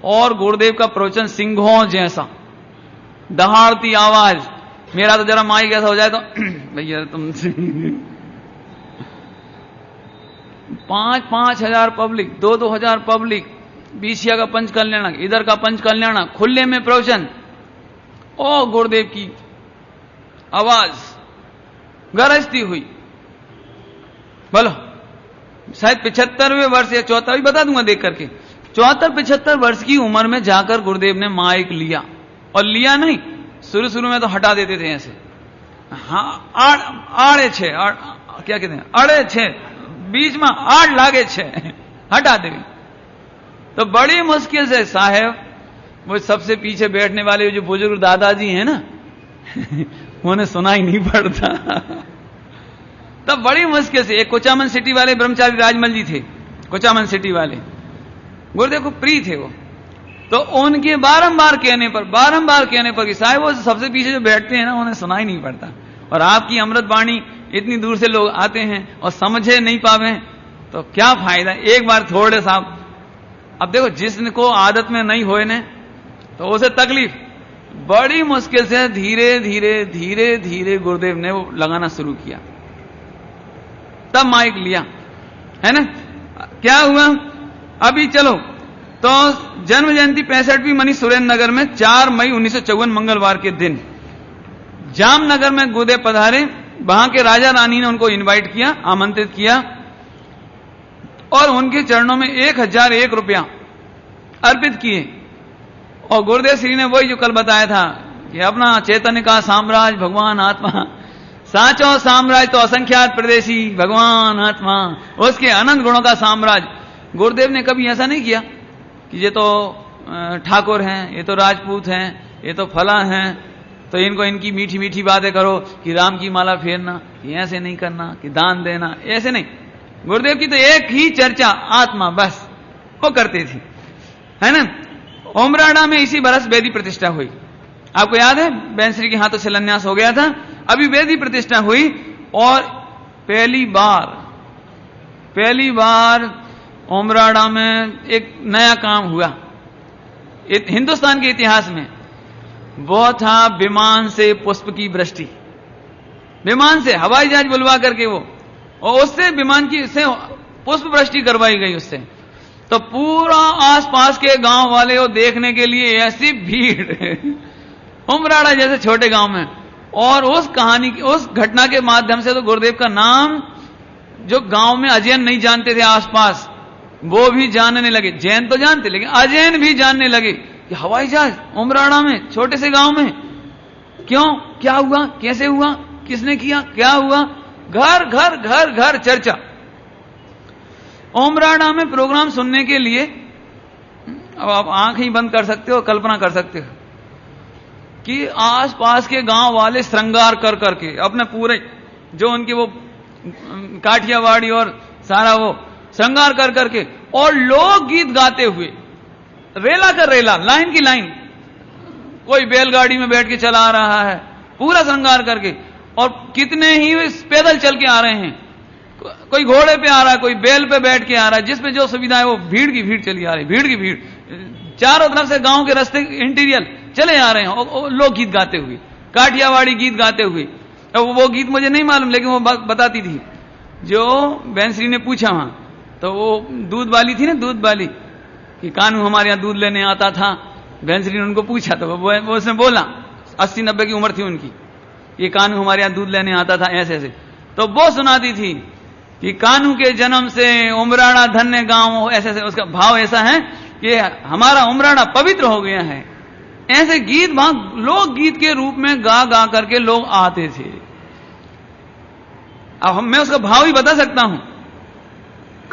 और गुरुदेव का प्रवचन सिंहों जैसा, दहाड़ती आवाज। मेरा तो जरा माइक ऐसा हो जाए तो भैया तुम 5-5 हजार पब्लिक, 2-2 हजार पब्लिक, बीसिया का पंच कल्याण, इधर का पंच कल्याण, खुले में प्रवचन, ओ गुरुदेव की आवाज गरजती हुई। बोलो, शायद 75वें वर्ष या 74, बता दूंगा देख करके, 74-75 वर्ष की उम्र में जाकर गुरुदेव ने माइक लिया। और लिया नहीं, शुरू में तो हटा देते थे ऐसे। हाँ, आड़े छे, क्या कहते हैं, अड़े छे, बीच में आड़ लागे छे, हटा दे। तो बड़ी मुश्किल से साहेब, वो सबसे पीछे बैठने वाले जो बुजुर्ग दादाजी हैं ना, उन्हें सुनाई नहीं पड़ता। तब बड़ी मुश्किल से, एक कोचामन सिटी वाले ब्रह्मचारी राजमल जी थे, कोचामन सिटी वाले, गुरुदेव को प्रिय थे वो। तो उनके बारंबार कहने पर कि साहब वो सबसे पीछे जो बैठते हैं ना, उन्हें सुनाई नहीं पड़ता। और आपकी अमृत वाणी इतनी दूर से लोग आते हैं और समझे नहीं पावे, तो क्या फायदा। एक बार थोड़े साहब, अब देखो जिसको आदत में नहीं होए ने, तो उसे तकलीफ। बड़ी मुश्किल से धीरे धीरे गुरुदेव ने वो लगाना शुरू किया, तब माइक लिया, है ना। क्या हुआ अभी, चलो तो जन्म जयंती 65वीं मनी सुरेंद्र नगर में 4 मई 1954 मंगलवार के दिन जामनगर में गुरुदेव पधारे। वहां के राजा रानी ने उनको इनवाइट किया, आमंत्रित किया, और उनके चरणों में 1001 रुपया अर्पित किए। और गुरुदेव श्री ने वही जो कल बताया था कि अपना चैतन्य का साम्राज्य भगवान आत्मा, साचो साम्राज्य तो असंख्यात प्रदेशी भगवान आत्मा, उसके अनंत गुणों का साम्राज्य। गुरुदेव ने कभी ऐसा नहीं किया कि ये तो ठाकुर हैं, ये तो राजपूत हैं, ये तो फला हैं, तो इनको इनकी मीठी मीठी बातें करो कि राम की माला फेरना, कि ऐसे नहीं करना, कि दान देना, ऐसे नहीं। गुरुदेव की तो एक ही चर्चा, आत्मा, बस वो करते थे, है ना। उमराड़ा में इसी बरस वेदी प्रतिष्ठा हुई। आपको याद है, बैंसरी के हाथों शिलान्यास हो गया था, अभी वेदी प्रतिष्ठा हुई। और पहली बार उमराड़ा में एक नया काम हुआ हिंदुस्तान के इतिहास में, वो था विमान से पुष्प की वृष्टि। विमान से हवाई जहाज बुलवा करके वो, और उससे विमान की से पुष्प वृष्टि करवाई गई उससे। तो पूरा आसपास के गांव वाले वो देखने के लिए ऐसी भीड़ उमराड़ा जैसे छोटे गांव में। और उस कहानी की, उस घटना के माध्यम से तो गुरुदेव का नाम जो गांव में अजैन नहीं जानते थे आसपास, वो भी जानने लगे। जैन तो जानते, लेकिन अजैन भी जानने लगे कि हवाई जहाज उमराड़ा में, छोटे से गांव में, क्यों, क्या हुआ, कैसे हुआ, किसने किया, क्या हुआ, घर घर घर घर चर्चा। उमराड़ा में प्रोग्राम सुनने के लिए, अब आप आंख ही बंद कर सकते हो, कल्पना कर सकते हो कि आसपास के गांव वाले श्रृंगार कर करके अपने पूरे जो उनकी वो काठियावाड़ी और सारा वो श्रृंगार कर करके, और लोग गीत गाते हुए, रेला कर रेला, लाइन की लाइन, कोई बैलगाड़ी में बैठ के चला रहा है पूरा श्रृंगार करके, और कितने ही पैदल चल के आ रहे हैं, कोई घोड़े पे आ रहा है, कोई बैल पे बैठ के आ रहा है, जिसमें जो सुविधा है वो भीड़ की भीड़ चली आ रही, भीड़ की भीड़, चारों तरफ से गांव के रास्ते इंटीरियर चले आ रहे हैं, और लोग गीत गाते हुए, काठियावाड़ी गीत गाते हुए। वो गीत मुझे नहीं मालूम, लेकिन वो बताती थी, जो बैंसरी ने पूछा वहां, तो वो दूध वाली थी ना, दूध वाली, कि कानू हमारे यहाँ दूध लेने आता था। बैंसरी ने उनको पूछा, तो वो उसने बोला, 80-90 की उम्र थी उनकी, ये कानू हमारे यहाँ दूध लेने आता था, ऐसे ऐसे। तो वो सुनाती थी कि कानू के जन्म से उमराड़ा धन्य गांव, ऐसे ऐसे। उसका भाव ऐसा है कि हमारा उमराड़ा पवित्र हो गया है। ऐसे गीत वहां लोक गीत के रूप में गा गा करके लोग आते थे। अब मैं उसका भाव ही बता सकता हूं।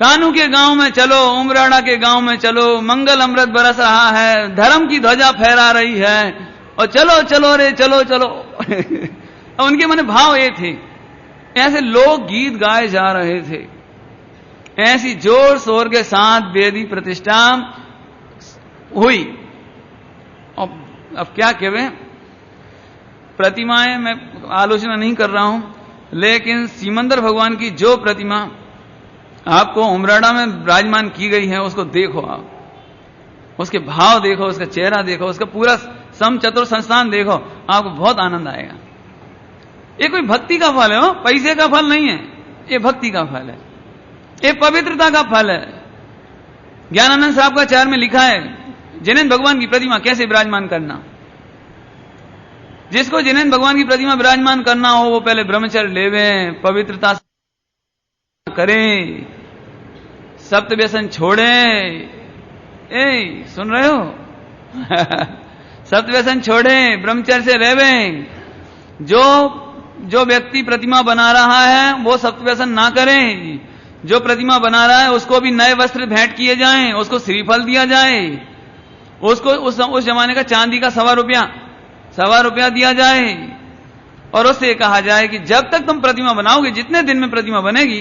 कानू के गांव में चलो, उमराड़ा के गांव में चलो, मंगल अमृत बरस रहा है, धर्म की ध्वजा फहरा रही है, और चलो चलो रे चलो चलो। उनके मन भाव ये थे, ऐसे लोग गीत गाए जा रहे थे, ऐसी जोर शोर के साथ वेदी प्रतिष्ठा हुई। अब क्या कहें, प्रतिमाएं मैं आलोचना नहीं कर रहा हूं, लेकिन सीमंदर भगवान की जो प्रतिमा आपको उमराड़ा में विराजमान की गई है, उसको देखो आप, उसके भाव देखो, उसका चेहरा देखो, उसका पूरा सम चतुर संस्थान देखो, आपको बहुत आनंद आएगा। ये कोई भक्ति का फल है, पैसे का फल नहीं है, ये भक्ति का फल है, ये पवित्रता का फल है। ज्ञानानंद साहब का चार में लिखा है जिनेंद्र भगवान की प्रतिमा कैसे विराजमान करना। जिसको जिनेंद्र भगवान की प्रतिमा विराजमान करना हो, वो पहले ब्रह्मचर्य लेवे, पवित्रता करें, सप्त व्यसन छोड़े। सुन रहे हो? सप्त व्यसन छोड़े, ब्रह्मचर्य से रहवे। जो व्यक्ति प्रतिमा बना रहा है वो सप्त व्यसन ना करें। जो प्रतिमा बना रहा है उसको भी नए वस्त्र भेंट किए जाएं, उसको श्रीफल दिया जाए, उसको उस जमाने का चांदी का सवा रुपया दिया जाए, और उससे कहा जाए कि जब तक तुम प्रतिमा बनाओगे, जितने दिन में प्रतिमा बनेगी,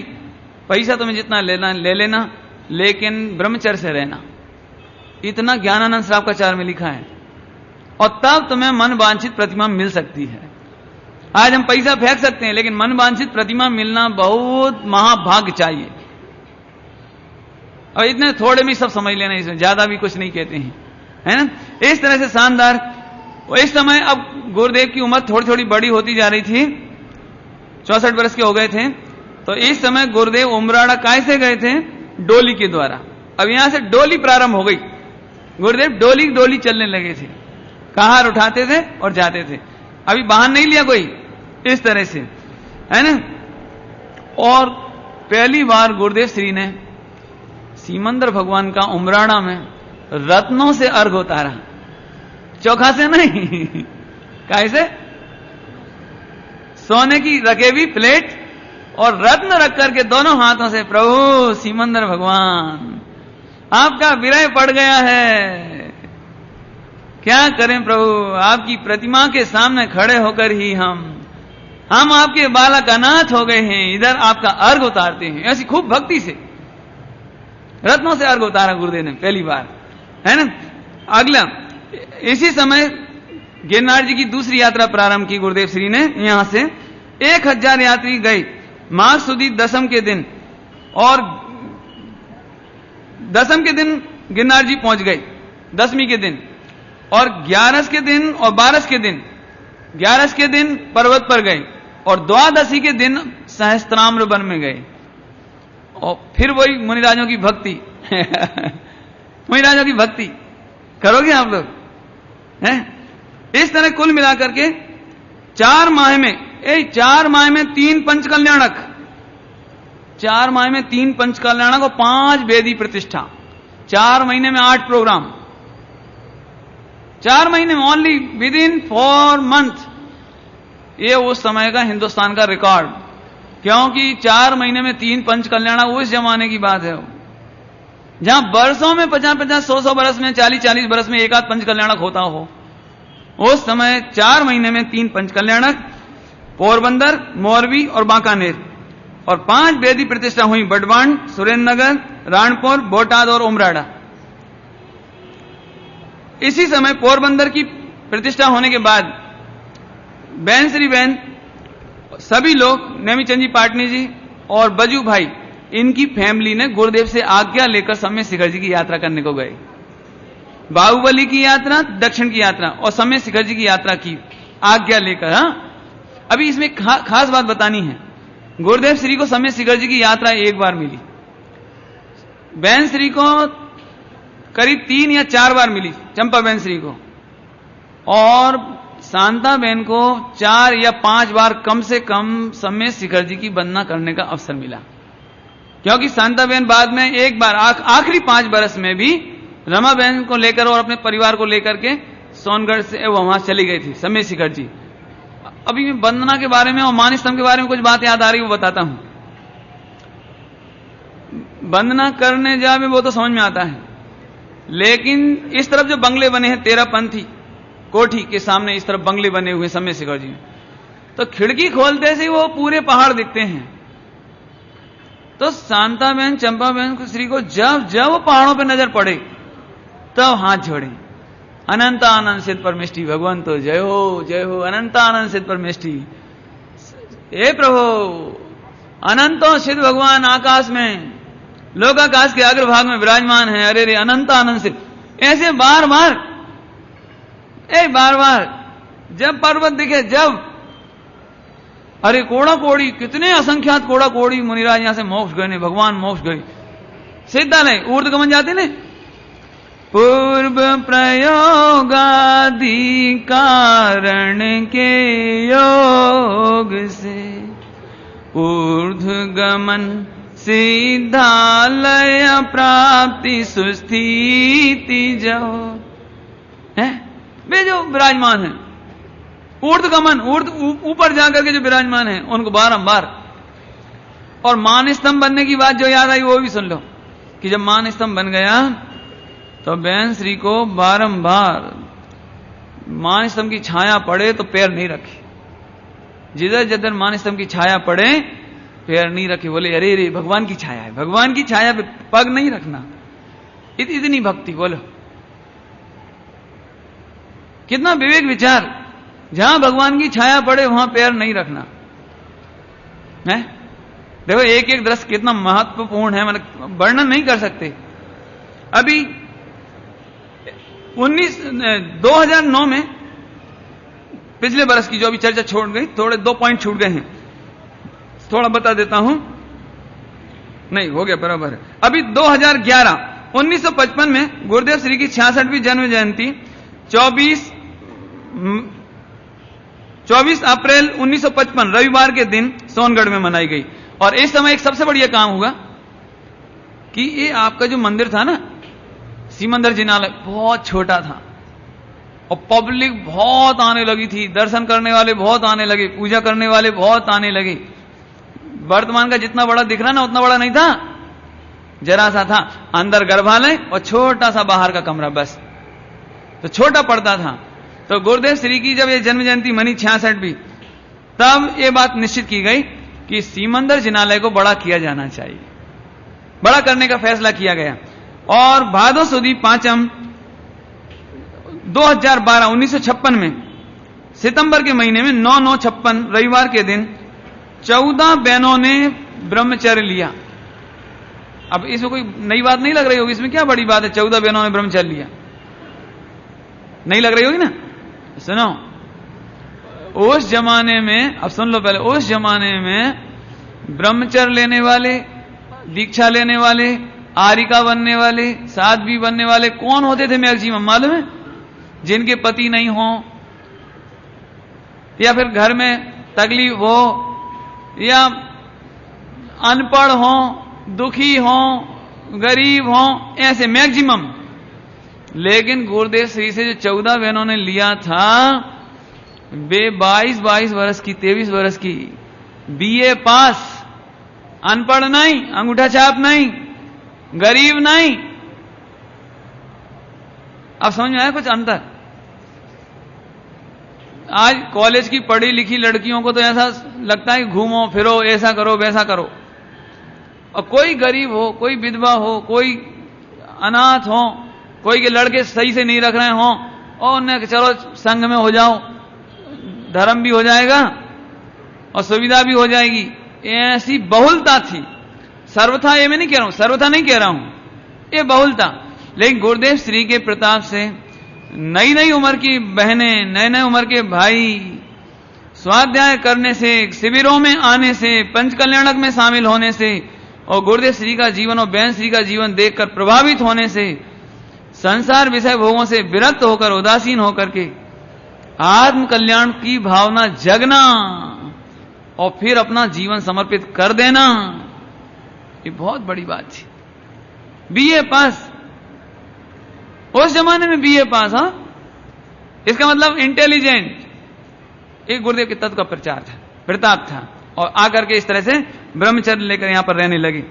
पैसा तुम्हें जितना लेना ले लेना, लेकिन ब्रह्मचर्य से रहना। इतना ज्ञानानंद साहब का चार में लिखा है, और तब तुम्हें मन वांछित प्रतिमा मिल सकती है। आज हम पैसा फेंक सकते हैं, लेकिन मन वांछित प्रतिमा मिलना बहुत महाभाग्य चाहिए। और इतने थोड़े में सब समझ लेना, इसमें ज्यादा भी कुछ नहीं कहते हैं, है ना। इस तरह से शानदार। इस समय अब गुरुदेव की उम्र थोड़ी थोड़ी बड़ी होती जा रही थी, 64 वर्ष के हो गए थे। तो इस समय गुरुदेव उमराड़ा कैसे गए थे? डोली के द्वारा। अब यहां से डोली प्रारंभ हो गई, गुरुदेव डोली चलने लगे थे, कहार उठाते थे और जाते थे। अभी वाहन नहीं लिया कोई, इस तरह से, है ना। और पहली बार गुरुदेव श्री ने सीमंदर भगवान का उमराड़ा में रत्नों से अर्घ उतारा, चोखा से नहीं। कैसे? सोने की रकेबी प्लेट और रत्न रख करके दोनों हाथों से, प्रभु सीमंदर भगवान आपका विरह पड़ गया है, क्या करें प्रभु, आपकी प्रतिमा के सामने खड़े होकर ही हम आपके बालक अनाथ हो गए हैं, इधर आपका अर्घ उतारते हैं। ऐसी खूब भक्ति से रत्नों से अर्घ उतारा गुरुदेव ने पहली बार, है ना। अगला, इसी समय गिरनार जी की दूसरी यात्रा प्रारंभ की गुरुदेव श्री ने। यहां से 1000 यात्री गए माघ सुदी दशम के दिन, और दशम के दिन गिरनार जी पहुंच गए, दशमी के दिन, और 11 के दिन और 12 के दिन, 11 के दिन पर्वत पर गए, और द्वादशी के दिन सहस्त्राम्र वन में गए। और फिर वही मुनिराजों की भक्ति मुनिराजों की भक्ति करोगे आप लोग, हैं? इस तरह कुल मिलाकर के 4 माह में 3 पंचकल्याणक, 4 माह में 3 पंचकल्याणक और 5 वेदी प्रतिष्ठा, 4 महीने में 8 प्रोग्राम, 4 महीने में, ओनली विद इन 4 मंथ। ये उस समय का हिंदुस्तान का रिकॉर्ड, क्योंकि 4 महीने में 3 पंचकल्याणक उस जमाने की बात है, जहां वर्षों में 50-50, 100-100 बरस में, 40-40 बरस में एक आध पंचकल्याणक होता हो। उस समय 4 महीने में 3 पंचकल्याणक, पोरबंदर, मोरबी और बांकानेर, और 5 वेदी प्रतिष्ठा हुई, बडवान, सुरेंद्रनगर, राणपुर, बोटाद और उमराड़ा। इसी समय पोरबंदर की प्रतिष्ठा होने के बाद बहन श्री बहन सभी लोग, नेमीचंद जी पाटनी जी और बजू भाई, इनकी फैमिली ने गुरुदेव से आज्ञा लेकर समय शिखर जी की यात्रा करने को गए। बाहुबली की यात्रा, दक्षिण की यात्रा, और समय शिखर जी की यात्रा की आज्ञा लेकर। अभी इसमें खास बात बतानी है, गुरुदेव श्री को समय शिखर जी की यात्रा एक बार मिली, बहन श्री को करीब 3 या 4 बार मिली, चंपा बहन श्री को, और शांता बहन को 4 या 5 बार कम से कम समय शिखर जी की वंदना करने का अवसर मिला। क्योंकि शांता बहन बाद में एक बार आखिरी 5 बरस में भी रमा बहन को लेकर और अपने परिवार को लेकर के सोनगढ़ से वहां चली गई थी समय शिखर जी। अभी मैं वंदना के बारे में और मान स्तंभ के बारे में कुछ बात याद आ रही है, वो बताता हूं। वंदना करने जावे वो तो समझ में आता है, लेकिन इस तरफ जो बंगले बने हैं 13 पंथी कोठी के सामने इस तरफ बंगले बने हुए समय शेखर जी, तो खिड़की खोलते से वो पूरे पहाड़ दिखते हैं। तो शांता बहन चंपा बहन श्री को जब जब वो पहाड़ों पर नजर पड़े तब हाथ जोड़े, अनंत आनंद सिद्ध परमेष्टि भगवान तो जय हो, अनंत आनंद सिद्ध परमेष्टि। हे प्रभु, अनंतो सिद्ध भगवान आकाश में लोकाकाश के अग्रभाग में विराजमान है, अरे रे अनंत आनंद सिद्ध। ऐसे बार बार जब पर्वत दिखे, जब अरे कोड़ा कोड़ी, कितने असंख्यात कोड़ा कोड़ी मुनिराज यहां से मोक्ष गए, भगवान मोक्ष गए, सिद्धालय ऊर्ध्वगमन जाते ने। पूर्व प्रयोगादि कारण के योग से ऊर्ध्वगमन सिद्धालय प्राप्ति सुस्थिति जो है वे जो विराजमान है, ऊर्ध्वगमन ऊपर जाकर के जो विराजमान है उनको बारंबार। और मान स्तंभ बनने की बात जो याद आई वो भी सुन लो कि जब मान स्तंभ बन गया तो बहन श्री को बारंबार मान स्तंभ की छाया पड़े तो पैर नहीं रखे, जिधर जिधर मान स्तंभ की छाया पड़े पैर नहीं रखे। बोले अरे रे भगवान की छाया है, भगवान की छाया पे पग नहीं रखना, इतनी भक्ति। बोलो कितना विवेक विचार, जहां भगवान की छाया पड़े वहां पैर नहीं रखना है। देखो एक एक दृश्य कितना महत्वपूर्ण है, मतलब वर्णन नहीं कर सकते। अभी 2009 में पिछले बरस की जो अभी चर्चा छोड़ गई, थोड़े 2 पॉइंट छूट गए हैं, थोड़ा बता देता हूं, नहीं हो गया बराबर है। अभी 1955 में गुरुदेव श्री की 66वीं जन्म जयंती 24 अप्रैल 1955 रविवार के दिन सोनगढ़ में मनाई गई। और इस समय एक सबसे बढ़िया काम हुआ कि ये आपका जो मंदिर था ना सीमंदर जिनालय, बहुत छोटा था और पब्लिक बहुत आने लगी थी, दर्शन करने वाले बहुत आने लगे, पूजा करने वाले बहुत आने लगे। वर्तमान का जितना बड़ा दिख रहा ना उतना बड़ा नहीं था, जरा सा था, अंदर गर्भालय और छोटा सा बाहर का कमरा, बस तो छोटा पड़ता था। तो गुरुदेव श्री की जब ये जन्म जयंती मनी 66वीं, तब ये बात निश्चित की गई कि सीमंदर जिनालय को बड़ा किया जाना चाहिए, बड़ा करने का फैसला किया गया। और भादो सुदी पांचम 1956 में सितंबर के महीने में 9/9/56 रविवार के दिन 14 बहनों ने ब्रह्मचर्य लिया। अब इसमें कोई नई बात नहीं लग रही होगी, इसमें क्या बड़ी बात है, 14 बहनों ने ब्रह्मचर्य लिया, नहीं लग रही होगी ना। सुनो, उस जमाने में, अब सुन लो पहले, उस जमाने में ब्रह्मचर्य लेने वाले, दीक्षा लेने वाले, आरिका बनने वाले, साध्वी बनने वाले कौन होते थे मैक्सिमम मालूम है? जिनके पति नहीं हो, या फिर घर में तकलीफ हो, या अनपढ़ हो, दुखी हो, गरीब हो, ऐसे मैक्सिमम। लेकिन गुरुदेव श्री से जो 14 बहनों ने लिया था वे 22 वर्ष की, 23 वर्ष की, बीए पास, अनपढ़ नहीं, अंगूठा छाप नहीं, गरीब नहीं। अब समझ में आया कुछ अंतर? आज कॉलेज की पढ़ी लिखी लड़कियों को तो ऐसा लगता है घूमो फिरो, ऐसा करो वैसा करो, और कोई गरीब हो, कोई विधवा हो, कोई अनाथ हो, कोई के लड़के सही से नहीं रख रहे हो, और उन्हें चलो संघ में हो जाओ, धर्म भी हो जाएगा और सुविधा भी हो जाएगी। ऐसी बहुलता थी, सर्वथा ये मैं नहीं कह रहा हूं, सर्वथा नहीं कह रहा हूं, ये बहुलता। लेकिन गुरुदेव श्री के प्रताप से नई नई उम्र की बहनें, नए नए उम्र के भाई स्वाध्याय करने से, शिविरों में आने से, पंच कल्याणक में शामिल होने से, और गुरुदेव श्री का जीवन और बहन श्री का जीवन देखकर प्रभावित होने से, संसार विषय भोगों से विरक्त होकर, उदासीन होकर के आत्म कल्याण की भावना जगना और फिर अपना जीवन समर्पित कर देना, ये बहुत बड़ी बात थी। बीए पास, उस जमाने में बीए पास, हाँ, इसका मतलब इंटेलिजेंट, एक गुरुदेव के तत्व का प्रचार था, प्रताप था, और आकर के इस तरह से ब्रह्मचर्य लेकर यहां पर रहने लगी।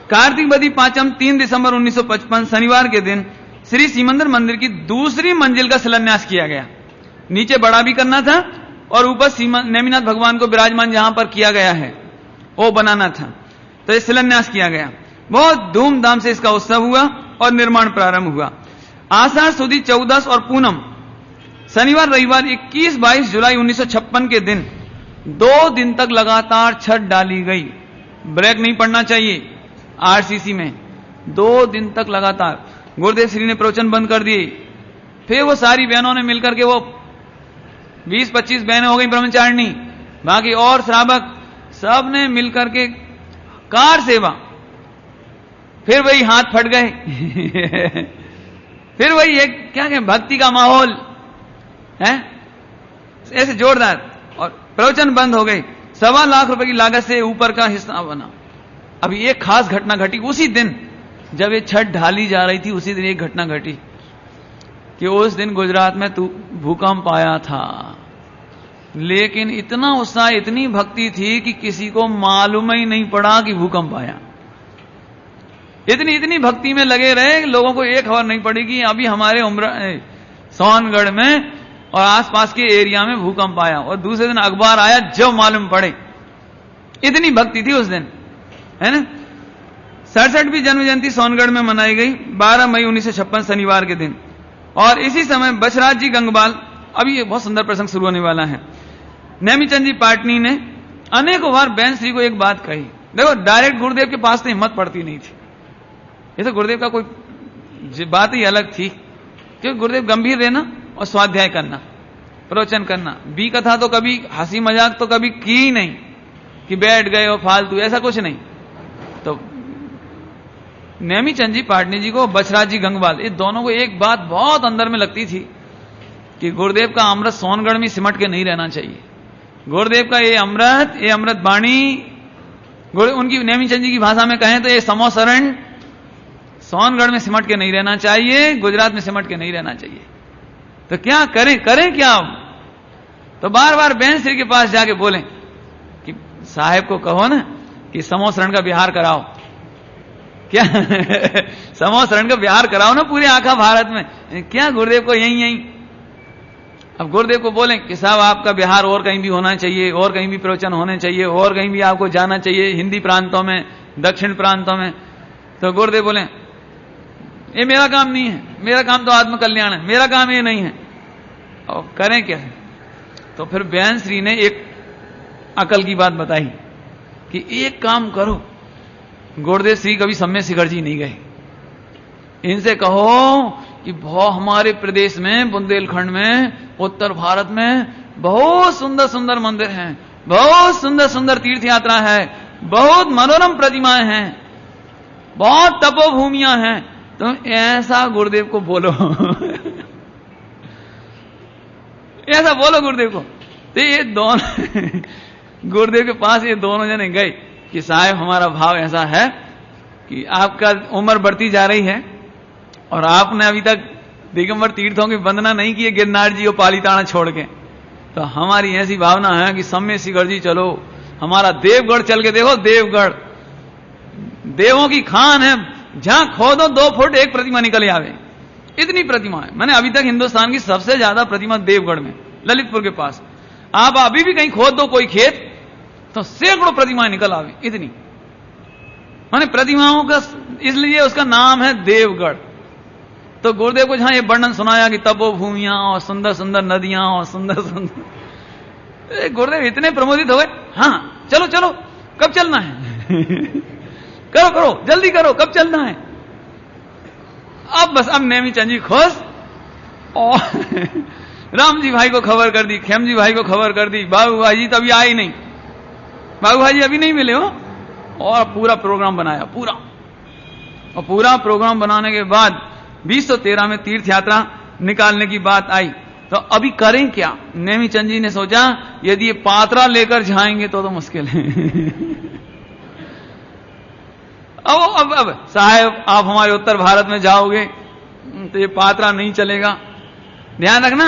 कार्तिक बदी पांचम 3 दिसंबर 1955 शनिवार के दिन श्री सिमंदर मंदिर की दूसरी मंजिल का शिलान्यास किया गया। नीचे बड़ा भी करना था और ऊपर नेमिनाथ भगवान को विराजमान जहां पर किया गया है वो बनाना था। तो ये शिलान्यास किया गया। बहुत धूमधाम से इसका उत्सव हुआ और निर्माण प्रारंभ हुआ। आषाढ़ सुदी 14 और पूनम शनिवार रविवार 21-22 जुलाई 1956 के दिन 2 दिन तक लगातार छत डाली गई। ब्रेक नहीं पड़ना चाहिए आरसीसी में। 2 दिन तक लगातार गुरुदेव श्री ने प्रवचन बंद कर दिए। फिर वो सारी बहनों ने मिलकर के, वो 20-25 बहनें हो गई ब्रह्मचारिणी, बाकी और श्रावक सब ने मिलकर के कार सेवा। फिर वही हाथ फट गए फिर वही एक क्या कहें भक्ति का माहौल है ऐसे जोरदार, और प्रवचन बंद हो गए। 1.25 लाख रुपए की लागत से ऊपर का हिस्सा बना। अभी एक खास घटना घटी उसी दिन जब ये छत ढाली जा रही थी। उसी दिन एक घटना घटी कि उस दिन गुजरात में भूकंप आया था, लेकिन इतना उत्साह इतनी भक्ति थी कि किसी को मालूम ही नहीं पड़ा कि भूकंप आया। इतनी भक्ति में लगे रहे, लोगों को एक खबर नहीं पड़ी कि अभी हमारे सोनगढ़ में और आसपास के एरिया में भूकंप आया, और दूसरे दिन अखबार आया जब मालूम पड़े। इतनी भक्ति थी उस दिन, है ना। 67वीं जन्म जयंती सोनगढ़ में मनाई गई 12 मई 1956 शनिवार के दिन। और इसी समय बछराज जी गंगवाल, अभी ये बहुत सुंदर प्रसंग शुरू होने वाला है। नेमीचंद जी पाटनी ने अनेकों बार बहन श्री को एक बात कही। देखो डायरेक्ट गुरुदेव के पास तो हिम्मत पड़ती नहीं थी, ये तो गुरुदेव का कोई बात ही अलग थी, क्योंकि गुरुदेव गंभीर रहना और स्वाध्याय करना, प्रवचन करना। बी कथा तो कभी हंसी मजाक तो कभी की ही नहीं कि बैठ गए और फालतू, ऐसा कुछ नहीं। तो नेमीचंद जी पाटनी जी को बछराज जी गंगवाल, ये दोनों को एक बात बहुत अंदर में लगती थी कि गुरुदेव का अमृत सोनगढ़ में सिमट के नहीं रहना चाहिए। गुरुदेव का ये अमृत वाणी, उनकी नेमीचंद जी की भाषा में कहें तो ये समोसरण सोनगढ़ में सिमट के नहीं रहना चाहिए, गुजरात में सिमट के नहीं रहना चाहिए। तो क्या करें क्या अब? तो बार बार बहन श्री के पास जाके बोलें कि साहेब को कहो ना कि समोसरण का बिहार कराओ। क्या समोसरण का बिहार कराओ ना पूरे आखा भारत में। क्या गुरुदेव को यही अब गुरुदेव को बोलें कि साहब आपका बिहार और कहीं भी होना चाहिए, और कहीं भी प्रवचन होने चाहिए, और कहीं भी आपको जाना चाहिए, हिंदी प्रांतों में, दक्षिण प्रांतों में। तो गुरुदेव बोले ये मेरा काम नहीं है, मेरा काम तो आत्म कल्याण है, मेरा काम ये नहीं है। और करें क्या? तो फिर बहन श्री ने एक अकल की बात बताई कि एक काम करो, गुरुदेव श्री कभी सम्य शिखर जी नहीं गए, इनसे कहो कि हमारे प्रदेश में बुंदेलखंड में, उत्तर भारत में बहुत सुंदर सुंदर मंदिर हैं, बहुत सुंदर सुंदर तीर्थ यात्रा है, बहुत मनोरम प्रतिमाएं हैं, बहुत तपोभूमियां हैं। तुम ऐसा गुरुदेव को बोलो ऐसा बोलो गुरुदेव को। तो ये दोनों गुरुदेव के पास ये दोनों जने गए कि साहब हमारा भाव ऐसा है कि आपका उम्र बढ़ती जा रही है और आपने अभी तक दिगंबर तीर्थों की वंदना नहीं की है गिरनार जी और पालीताना छोड़ के, तो हमारी ऐसी भावना है कि सम्य शिखर जी चलो, हमारा देवगढ़ चल के देखो। देवगढ़ देवों की खान है, जहां खोदो 2 फुट एक प्रतिमा निकल आवे, इतनी प्रतिमा है। मैंने अभी तक हिंदुस्तान की सबसे ज्यादा प्रतिमा देवगढ़ में, ललितपुर के पास। आप अभी भी कहीं खोद दो कोई खेत तो सैकड़ों प्रतिमाएं निकल आवे, इतनी माने प्रतिमाओं का, इसलिए उसका नाम है देवगढ़। तो गुरुदेव को जहां ये वर्णन सुनाया कि तपोभूमियां और सुंदर सुंदर नदियां और सुंदर सुंदर, गुरुदेव इतने प्रमोदित हो गए। हाँ चलो चलो, कब चलना है करो करो जल्दी करो, कब चलना है? अब बस अब नेमीचंद जी खुश, और राम जी भाई को खबर कर दी, खेम जी भाई को खबर कर दी, बाबू भाई जी तो अभी आए नहीं, बाबू भाई जी अभी नहीं मिले हो। और पूरा प्रोग्राम बनाया, पूरा प्रोग्राम बनाने के बाद 2013 में तीर्थ यात्रा निकालने की बात आई। तो अभी करें क्या? नेमीचंद जी ने सोचा यदि ये पात्रा लेकर जाएंगे तो मुश्किल है अब साहब आप हमारे उत्तर भारत में जाओगे तो ये पात्रा नहीं चलेगा। ध्यान रखना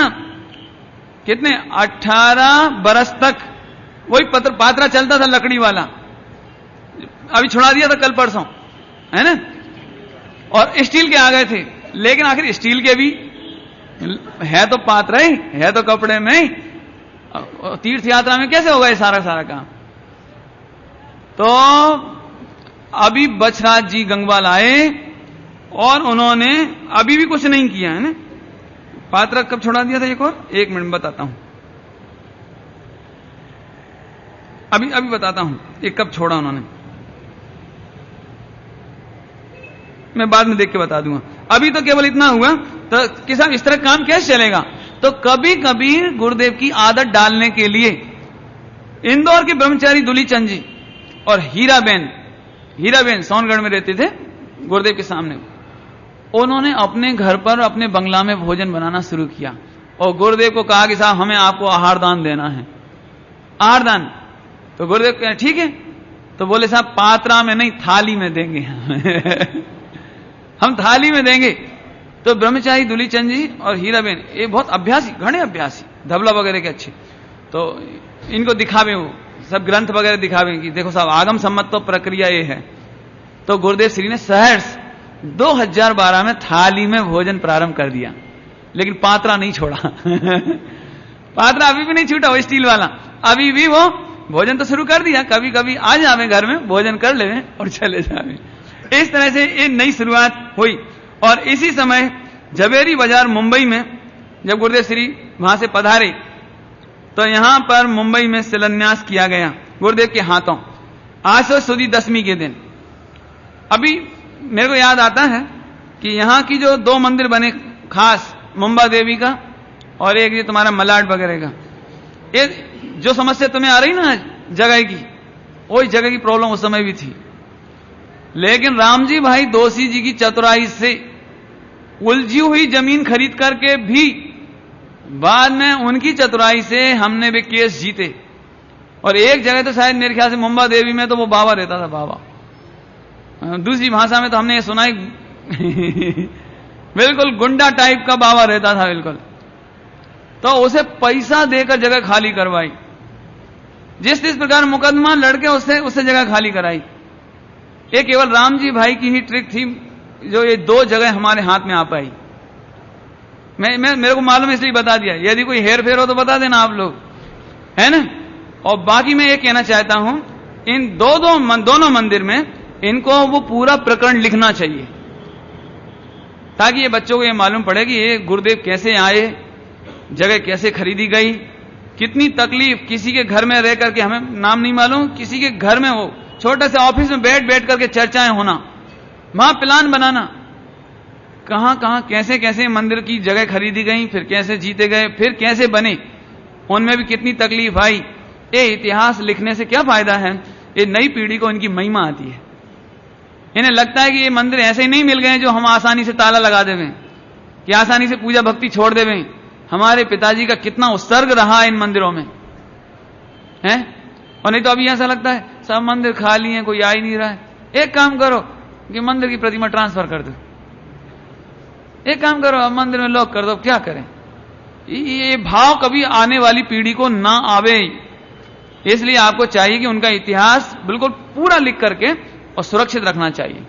कितने 18 बरस तक वही पात्रा चलता था, लकड़ी वाला। अभी छुड़ा दिया था कल परसों, है ना, और स्टील के आ गए थे, लेकिन आखिर स्टील के भी है तो पात्र ही है, तो कपड़े में ही, तीर्थ यात्रा में कैसे होगा ये सारा काम। तो अभी बछराज जी गंगवाल आए और उन्होंने अभी भी कुछ नहीं किया है ना। पात्र कब छोड़ा दिया था, एक मिनट बताता हूं, अभी बताता हूं ये कब छोड़ा उन्होंने, मैं बाद में देख के बता दूंगा। अभी तो केवल इतना हुआ, तो कि साहब इस तरह काम कैसे चलेगा। तो कभी कभी गुरुदेव की आदत डालने के लिए इंदौर के ब्रह्मचारी दुलीचंद जी और हीराबेन सोनगढ़ में रहते थे गुरुदेव के सामने, उन्होंने अपने घर पर अपने बंगला में भोजन बनाना शुरू किया और गुरुदेव को कहा कि साहब हमें आपको आहार दान देना है, आहार दान। तो गुरुदेव कहे ठीक है, तो बोले साहब पात्रा में नहीं थाली में देंगे हम थाली में देंगे। तो ब्रह्मचारी दुलीचंद जी और हीराबेन ये बहुत अभ्यासी, घने अभ्यासी, धबला वगैरह के अच्छे, तो इनको दिखावे, वो सब ग्रंथ वगैरह दिखावे कि देखो साहब आगम सम्मत तो प्रक्रिया ये है। तो गुरुदेव श्री ने सहर्ष 2012 में थाली में भोजन प्रारंभ कर दिया, लेकिन पात्रा नहीं छोड़ा पात्रा अभी भी नहीं छूटा, वो स्टील वाला अभी भी वो भोजन तो शुरू कर दिया, कभी कभी आ जावे घर में भोजन कर ले और चले जावे। इस तरह से ये नई शुरुआत हुई। और इसी समय झवेरी बाजार मुंबई में जब गुरुदेव श्री वहां से पधारे, तो यहां पर मुंबई में शिलान्यास किया गया गुरुदेव के हाथों, आश्वयुज सुदी 10वीं के दिन। अभी मेरे को याद आता है कि यहां की जो 2 मंदिर बने खास, मुंबा देवी का और एक ये तुम्हारा मलाड वगैरह का, ये जो समस्या तुम्हें आ रही ना जगह की, वही जगह की प्रॉब्लम उस समय भी थी। लेकिन रामजी भाई दोषी जी की चतुराई से उलझी हुई जमीन खरीद करके भी बाद में उनकी चतुराई से हमने भी केस जीते। और एक जगह तो शायद मेरे ख्याल से मुंबा देवी में तो वो बाबा रहता था, बाबा, दूसरी भाषा में तो हमने ये सुना ही बिल्कुल गुंडा टाइप का बाबा रहता था बिल्कुल। तो उसे पैसा देकर जगह खाली करवाई, जिस प्रकार मुकदमा लड़के उससे जगह खाली कराई। ये केवल राम जी भाई की ही ट्रिक थी जो ये 2 जगह हमारे हाथ में आ पाई। मेरे को मालूम है इसलिए बता दिया, यदि कोई हेर फेर हो तो बता देना आप लोग, है ना। और बाकी मैं ये कहना चाहता हूं, इन दोनों मंदिर में इनको वो पूरा प्रकरण लिखना चाहिए, ताकि ये बच्चों को ये मालूम पड़े कि ये गुरुदेव कैसे आए, जगह कैसे खरीदी गई, कितनी तकलीफ, किसी के घर में रह करके, हमें नाम नहीं मालूम, किसी के घर में वो छोटे से ऑफिस में बैठ करके चर्चाएं होना, वहां प्लान बनाना, कहां कहां कैसे कैसे मंदिर की जगह खरीदी गई, फिर कैसे जीते गए, फिर कैसे बने, उनमें भी कितनी तकलीफ आई। ये इतिहास लिखने से क्या फायदा है, ये नई पीढ़ी को इनकी महिमा आती है। इन्हें लगता है कि ये मंदिर ऐसे ही नहीं मिल गए जो हम आसानी से ताला लगा देवें, कि आसानी से पूजा भक्ति छोड़ देवें। हमारे पिताजी का कितना उत्सर्ग रहा इन मंदिरों में है। और नहीं तो अभी ऐसा लगता है सब मंदिर खाली हैं, कोई आ ही नहीं रहा है। एक काम करो कि मंदिर की प्रतिमा ट्रांसफर कर दो, एक काम करो अब मंदिर में लॉक कर दो, क्या करें। ये भाव कभी आने वाली पीढ़ी को ना आवे, इसलिए आपको चाहिए कि उनका इतिहास बिल्कुल पूरा लिख करके और सुरक्षित रखना चाहिए,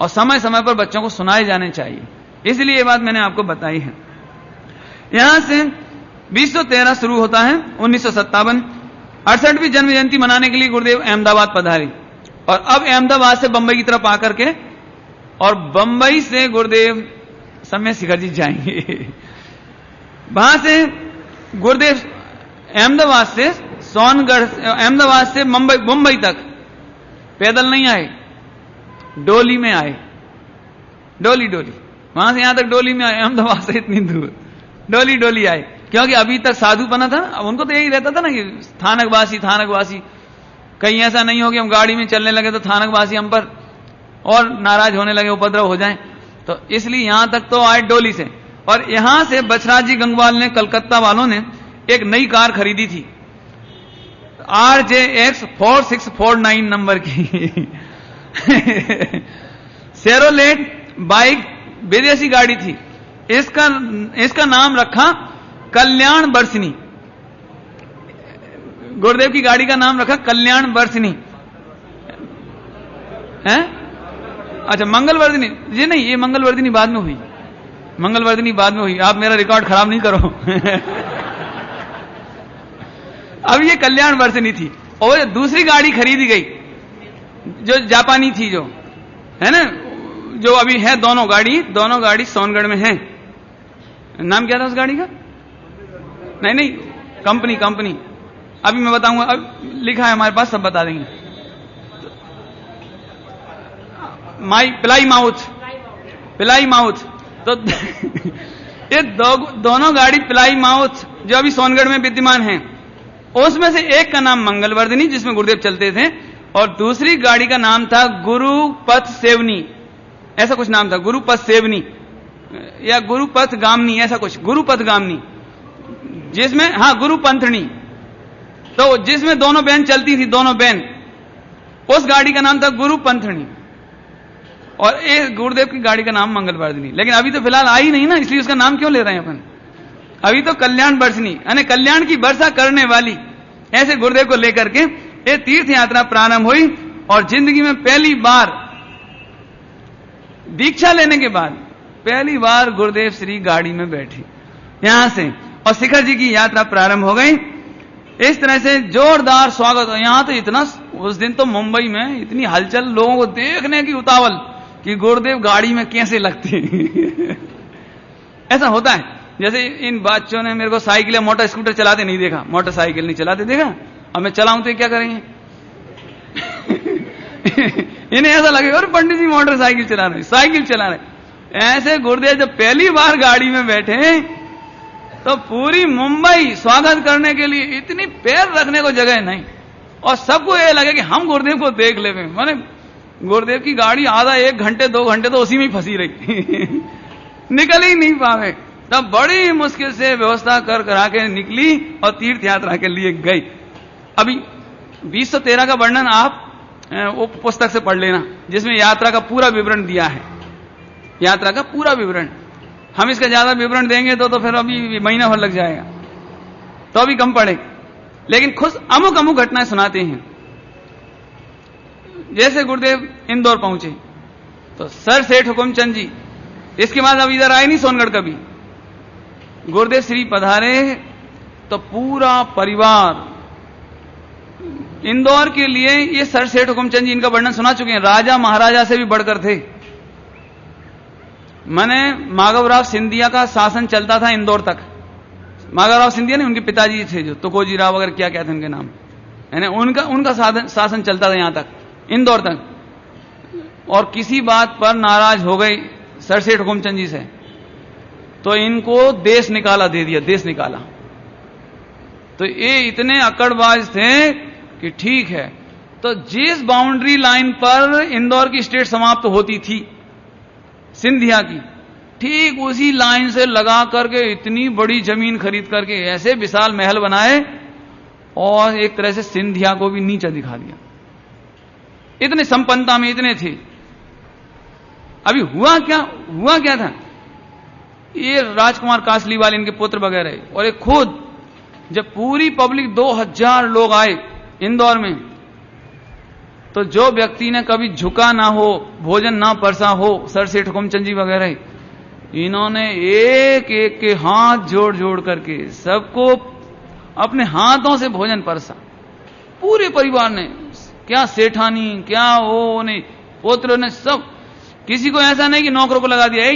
और समय समय पर बच्चों को सुनाए जाने चाहिए। इसलिए ये बात मैंने आपको बताई है। यहां से 2013 शुरू होता है 1957, 68वीं जन्म जयंती मनाने के लिए गुरुदेव अहमदाबाद पधारे, और अब अहमदाबाद से बंबई की तरफ आकर के, और बंबई से गुरुदेव समय शिखर जी जाएंगे। वहां से गुरुदेव अहमदाबाद से सोनगढ़, अहमदाबाद से मुंबई तक पैदल नहीं आए, डोली में आए, डोली वहां से यहां तक डोली में आए, अहमदाबाद से इतनी दूर डोली आए। क्योंकि अभी तक साधुपना था, अब उनको तो यही रहता था ना कि स्थानकवासी, कहीं ऐसा नहीं हो कि हम गाड़ी में चलने लगे तो स्थानकवासी हम पर और नाराज होने लगे, उपद्रव हो जाए, तो इसलिए यहां तक तो आए डोली से। और यहां से बछराज जी गंगवाल ने, कलकत्ता वालों ने एक नई कार खरीदी थी, RJX 4649 नंबर की शेरोलेट बाइक, विदेशी गाड़ी थी। इसका नाम रखा कल्याण वर्षिनी, गुरुदेव की गाड़ी का नाम रखा कल्याण वर्षिनी है। अच्छा मंगलवर्धिनी, ये नहीं, ये मंगलवर्धिनी बाद में हुई, मंगलवर्धिनी बाद में हुई, आप मेरा रिकॉर्ड खराब नहीं करो। अब ये कल्याण वर्धिनी थी, और दूसरी गाड़ी खरीदी गई जो जापानी थी, जो है ना, जो अभी है, दोनों गाड़ी सोनगढ़ में है। नाम क्या था उस गाड़ी का? नहीं, कंपनी अभी मैं बताऊंगा, अब लिखा है हमारे पास, सब बता देंगे। पिलाई माउथ। तो ये दोनों गाड़ी पिलाई माउथ जो अभी सोनगढ़ में विद्यमान है, उसमें से एक का नाम मंगलवर्धिनी, जिसमें गुरुदेव चलते थे, और दूसरी गाड़ी का नाम था गुरुपथ सेवनी, ऐसा कुछ नाम था, गुरुपथ सेवनी या गुरुपथ गामनी, ऐसा कुछ, गुरुपथ गामनी, जिसमें, हाँ, गुरुपंथनी, तो जिसमें दोनों बहन चलती थी, दोनों बहन, उस गाड़ी का नाम था गुरुपंथनी, और एक गुरुदेव की गाड़ी का नाम मंगलवर्धिनी। लेकिन अभी तो फिलहाल आई नहीं ना, इसलिए उसका नाम क्यों ले रहे हैं अपन? अभी तो कल्याण वर्षिनी, यानी कल्याण की वर्षा करने वाली, ऐसे गुरुदेव को लेकर के ये तीर्थ यात्रा प्रारंभ हुई। और जिंदगी में पहली बार, दीक्षा लेने के बाद पहली बार गुरुदेव श्री गाड़ी में बैठे यहां से, और शिखर जी की यात्रा प्रारंभ हो गई। इस तरह से जोरदार स्वागत। यहां तो इतना, उस दिन तो मुंबई में इतनी हलचल, लोगों को देखने की उतावल कि गुरुदेव गाड़ी में कैसे लगते। ऐसा होता है, जैसे इन बच्चों ने मेरे को साइकिल या मोटर स्कूटर चलाते नहीं देखा, मोटरसाइकिल नहीं चलाते देखा, अब मैं चलाऊं तो ये क्या करेंगे? इन्हें ऐसा लगेगा और पंडित जी मोटरसाइकिल चला रहे, साइकिल चला रहे। ऐसे गुरुदेव जब पहली बार गाड़ी में बैठे तो पूरी मुंबई स्वागत करने के लिए, इतनी पैर रखने को जगह नहीं, और सबको ये लगे कि हम गुरुदेव को देख ले। माने गुरुदेव की गाड़ी आधा 1 घंटे 2 घंटे तो उसी में ही फंसी रही। निकल ही नहीं पावे। तब बड़ी मुश्किल से व्यवस्था कर करा के निकली और तीर्थ यात्रा के लिए गई। अभी 2013 का वर्णन आप वो पुस्तक से पढ़ लेना, जिसमें यात्रा का पूरा विवरण दिया है, यात्रा का पूरा विवरण। हम इसका ज्यादा विवरण देंगे तो फिर अभी महीना भर लग जाएगा, तो अभी कम पड़े। लेकिन खुद अमुक अमुक घटनाएं सुनाते हैं। जैसे गुरुदेव इंदौर पहुंचे तो सर सेठ हुकुमचंद जी, इसके बाद अब इधर आए नहीं सोनगढ़ कभी। गुरुदेव श्री पधारे तो पूरा परिवार इंदौर के लिए, ये सर सेठ हुकुमचंद जी, इनका वर्णन सुना चुके हैं, राजा महाराजा से भी बढ़कर थे। माने माधवराव सिंधिया का शासन चलता था इंदौर तक। माधवराव सिंधिया ने, उनके पिताजी थे जो तुकोजी राव वगैरह क्या क्या थे उनके नाम, यानी उनका शासन चलता था यहां तक, इंदौर तक। और किसी बात पर नाराज हो गई सर सेठ हुकुमचंद जी से, तो इनको देश निकाला दे दिया, देश निकाला। तो ये इतने अकड़बाज थे कि ठीक है, तो जिस बाउंड्री लाइन पर इंदौर की स्टेट समाप्त होती थी सिंधिया की, ठीक उसी लाइन से लगा करके इतनी बड़ी जमीन खरीद करके ऐसे विशाल महल बनाए, और एक तरह से सिंधिया को भी नीचा दिखा दिया। इतने संपन्नता में इतने थे। अभी हुआ क्या था, ये राजकुमार कासलीवाल, इनके पुत्र वगैरह, और एक खुद जब पूरी पब्लिक 2000 लोग आए इंदौर में, तो जो व्यक्ति ने कभी झुका ना हो, भोजन ना परसा हो, सर सेठ हुकुमचंद जी वगैरह, इन्होंने एक एक के हाथ जोड़ जोड़ करके सबको अपने हाथों से भोजन परसा। पूरे परिवार ने, क्या सेठानी, क्या वो नहीं, पुत्र ने, सब। किसी को ऐसा नहीं कि नौकरों को लगा दिया,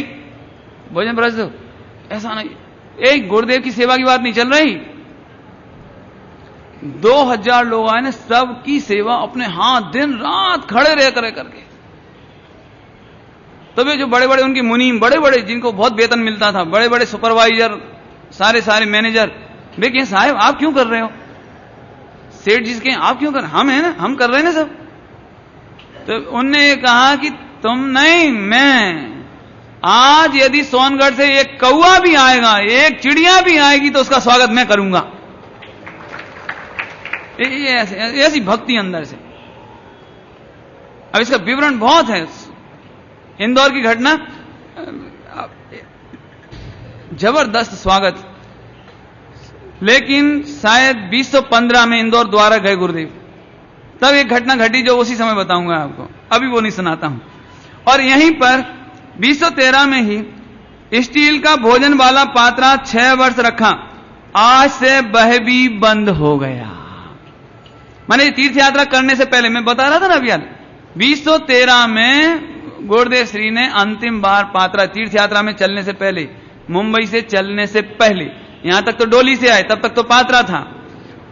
भोजन परस दो, ऐसा नहीं। एक गुरुदेव की सेवा की बात नहीं चल रही। 2000 लोग आए ने, सबकी सेवा अपने हाथ दिन रात खड़े रह करके। तब ये जो बड़े बड़े उनके मुनीम, बड़े बड़े जिनको बहुत वेतन मिलता था, बड़े बड़े सुपरवाइजर, सारे मैनेजर, वे कहें साहब आप क्यों कर रहे हो? सेठ जी कहें आप क्यों कर रहे? हम है ना, हम कर रहे हैं ना सब। तो उनने कहा कि तुम नहीं, मैं। आज यदि सोनगढ़ से एक कौवा भी आएगा, एक चिड़िया भी आएगी, तो उसका स्वागत मैं करूंगा। ऐसी भक्ति अंदर से। अब इसका विवरण बहुत है। इंदौर की घटना, जबरदस्त स्वागत। लेकिन शायद 2015 में इंदौर द्वारा गए गुरुदेव, तब एक घटना घटी जो उसी समय बताऊंगा आपको, अभी वो नहीं सुनाता हूं। और यहीं पर 2013 में ही स्टील का भोजन वाला पात्रा 6 वर्ष रखा, आज से वह भी बंद हो गया। माने तीर्थ यात्रा करने से पहले, मैं बता रहा था ना अभी, 2013 में गुरुदेव श्री ने अंतिम बार पात्रा, तीर्थ यात्रा में चलने से पहले, मुंबई से चलने से पहले, यहां तक तो डोली से आए, तब तक तो पात्रा था,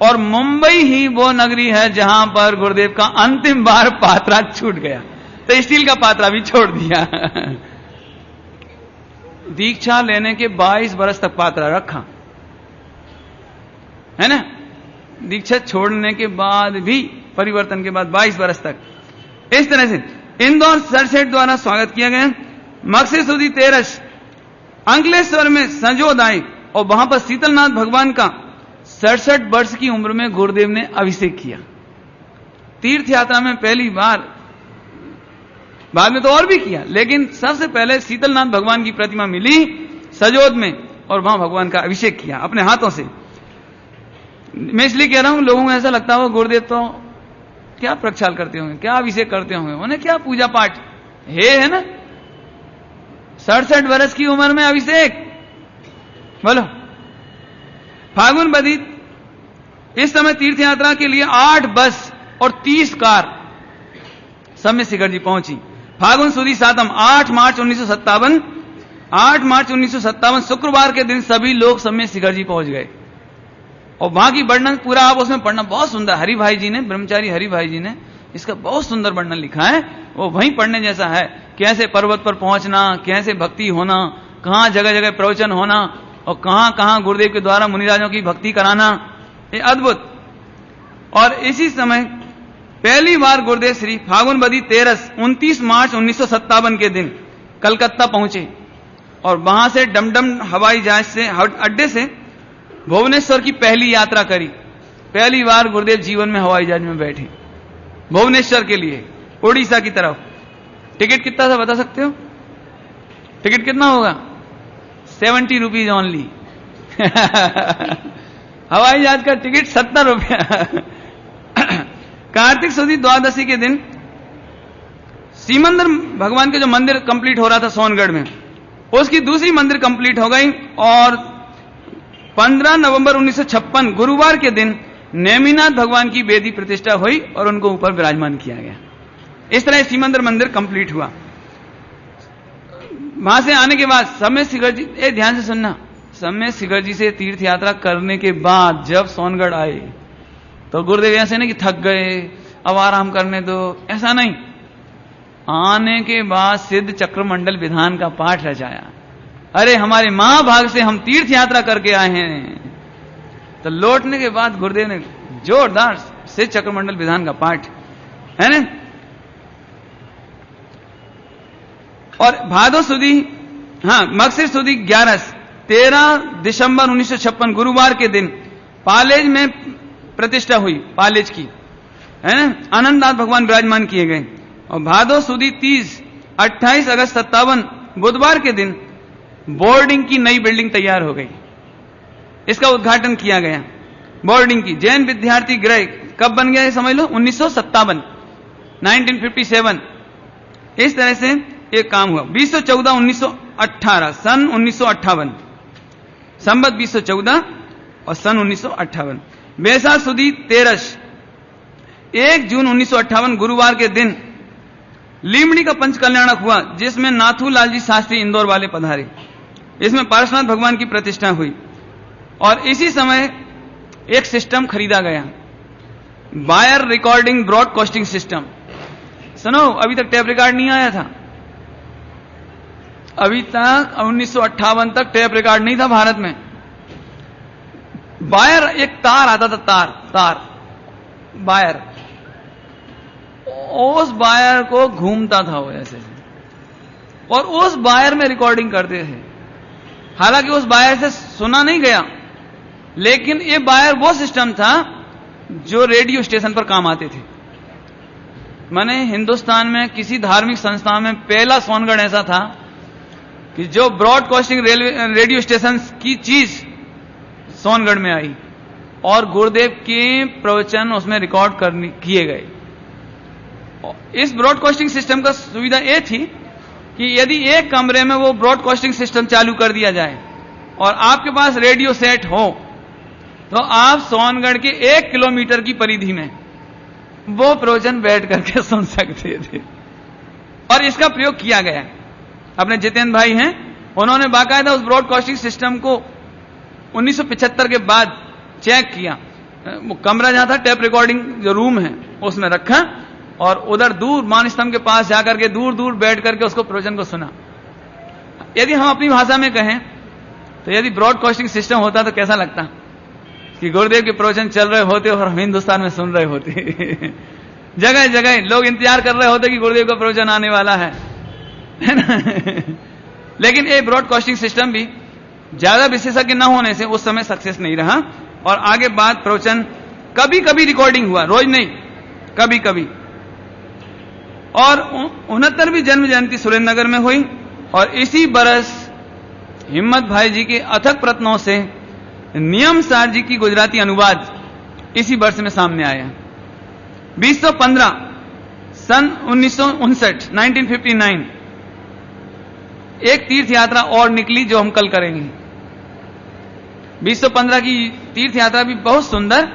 और मुंबई ही वो नगरी है जहां पर गुरुदेव का अंतिम बार पात्रा छूट गया, तो स्टील का पात्रा भी छोड़ दिया। दीक्षा लेने के 22 वर्ष तक पात्रा रखा, है ना। दीक्षा छोड़ने के बाद भी, परिवर्तन के बाद 22 वर्ष तक। इस तरह से इंदौर सरसेट द्वारा स्वागत किया गया। मक्सिर सुदी 13 अंकलेश्वर में संजोद आए और वहां पर शीतलनाथ भगवान का 67 वर्ष की उम्र में गुरुदेव ने अभिषेक किया। तीर्थ यात्रा में पहली बार, बाद में तो और भी किया, लेकिन सबसे पहले शीतलनाथ भगवान की प्रतिमा मिली सजोद में और वहां भगवान का अभिषेक किया अपने हाथों से। मैं इसलिए कह रहा हूं, लोगों को ऐसा लगता हो गुरुदेव तो क्या प्रक्षाल करते होंगे, क्या अभिषेक करते होंगे, उन्हें क्या पूजा पाठ है ना। 67 वर्ष की उम्र में अभिषेक, बोलो। फागुन बदीत, इस समय तीर्थ यात्रा के लिए 8 बस और 30 कार सब में शिखर जी पहुंची। फागुन सुदी 7 8 मार्च 1957, 8 मार्च 1957 शुक्रवार के दिन सभी लोग सब में शिखर जी पहुंच गए। और वहां की वर्णन पूरा आप उसमें पढ़ना, बहुत सुंदर, हरि भाई जी ने, ब्रह्मचारी हरि भाई जी ने इसका बहुत सुंदर वर्णन लिखा है, वो वहीं पढ़ने जैसा है। कैसे पर्वत पर पहुंचना, कैसे भक्ति होना, कहां जगह जगह प्रवचन होना और कहां कहां गुरुदेव के द्वारा मुनिराजों की भक्ति कराना, ये अद्भुत। और इसी समय पहली बार गुरुदेव श्री फागुन बदी 29 मार्च 1957 के दिन कलकत्ता पहुंचे और वहां से डमडम हवाई जहाज से, अड्डे से भुवनेश्वर की पहली यात्रा करी। पहली बार गुरुदेव जीवन में हवाई जहाज में बैठे भुवनेश्वर के लिए, उड़ीसा की तरफ। टिकट कितना था बता सकते हो? टिकट कितना होगा? 70 रुपीज ओनली। हवाई जहाज का टिकट 70 रुपया। कार्तिक सुदी द्वादशी के दिन सीमंदर भगवान के जो मंदिर कंप्लीट हो रहा था सोनगढ़ में, उसकी दूसरी मंदिर कंप्लीट हो गई और 15 नवंबर 1956 गुरुवार के दिन नेमिनाथ भगवान की वेदी प्रतिष्ठा हुई और उनको ऊपर विराजमान किया गया। इस तरह सीमंदर मंदिर कंप्लीट हुआ। वहां से आने के बाद समय शिखर जी, ध्यान से सुनना, समय शिखर जी से तीर्थ यात्रा करने के बाद जब सोनगढ़ आए तो गुरुदेव ऐसे नहीं कि थक गए अब आराम करने दो, ऐसा नहीं। आने के बाद सिद्ध चक्रमंडल विधान का पाठ रचाया। अरे हमारे महाभाग से हम तीर्थ यात्रा करके आए हैं। तो लौटने के बाद गुरुदेव ने जोरदार सिद्ध चक्रमंडल विधान का पाठ, है ना। और भादो सुदी, मक्सिर सुदी 13 दिसंबर 1956 गुरुवार के दिन पालेज में प्रतिष्ठा हुई, पालेज की, है ना। आनंदनाथ भगवान विराजमान किए गए। और भादो सुदी 30 28 अगस्त 57 बुधवार के दिन बोर्डिंग की नई बिल्डिंग तैयार हो गई, इसका उद्घाटन किया गया। बोर्डिंग की जैन विद्यार्थी गृह कब बन गया है समझ लो? 1957, 1957। इस तरह से एक काम हुआ। 2014 1918 सन 1958, संवत 2014 और सन 1958। वैशाख सुदी 13 1 जून 1958 गुरुवार के दिन लीमड़ी का पंच कल्याणक हुआ, जिसमें नाथूलाल जी शास्त्री इंदौर वाले पधारे। इसमें पार्श्वनाथ भगवान की प्रतिष्ठा हुई और इसी समय एक सिस्टम खरीदा गया, वायर रिकॉर्डिंग ब्रॉडकास्टिंग सिस्टम। सुनो, अभी तक टेप रिकॉर्ड नहीं आया था। अभी तक 1958 तक टेप रिकॉर्ड नहीं था भारत में। वायर, एक तार आता था, तार वायर, उस वायर को घूमता था वो ऐसे, और उस वायर में रिकॉर्डिंग करते थे। हालांकि उस वायर से सुना नहीं गया, लेकिन ये वायर वो सिस्टम था जो रेडियो स्टेशन पर काम आते थे। माने हिंदुस्तान में किसी धार्मिक संस्था में पहला सोनगढ़ ऐसा था कि जो ब्रॉडकास्टिंग रेडियो स्टेशन की चीज सोनगढ़ में आई और गुरुदेव के प्रवचन उसमें रिकॉर्ड किए गए। इस ब्रॉडकास्टिंग सिस्टम का सुविधा यह थी कि यदि एक कमरे में वो ब्रॉडकास्टिंग सिस्टम चालू कर दिया जाए और आपके पास रेडियो सेट हो, तो आप सोनगढ़ के 1 किलोमीटर की परिधि में वो प्रवचन बैठ करके सुन सकते थे। और इसका प्रयोग किया गया। अपने जितेंद्र भाई हैं, उन्होंने बाकायदा उस ब्रॉडकास्टिंग सिस्टम को 1975 के बाद चेक किया। वो कमरा जहां था, टेप रिकॉर्डिंग जो रूम है उसमें रखा और उधर दूर मान स्तंभ के पास जाकर के दूर दूर बैठ करके उसको प्रवचन को सुना। यदि हम अपनी भाषा में कहें तो यदि ब्रॉडकास्टिंग सिस्टम होता तो कैसा लगता कि गुरुदेव के प्रवचन चल रहे होते और हम हिंदुस्तान में सुन रहे होते। जगह जगह लोग इंतजार कर रहे होते कि गुरुदेव का प्रवचन आने वाला है ना। लेकिन ये ब्रॉडकास्टिंग सिस्टम भी ज्यादा विशेषज्ञ न होने से उस समय सक्सेस नहीं रहा और आगे बाद प्रवचन कभी कभी रिकॉर्डिंग हुआ, रोज नहीं, कभी कभी। और 69वीं जन्म जयंती सुरेंद्रनगर में हुई और इसी बरस हिम्मत भाई जी के अथक प्रयत्नों से नियम सार जी की गुजराती अनुवाद इसी वर्ष में सामने आया। 2015 सन 1959 एक तीर्थ यात्रा और निकली जो हम कल करेंगे। 2015 की तीर्थ यात्रा भी बहुत सुंदर,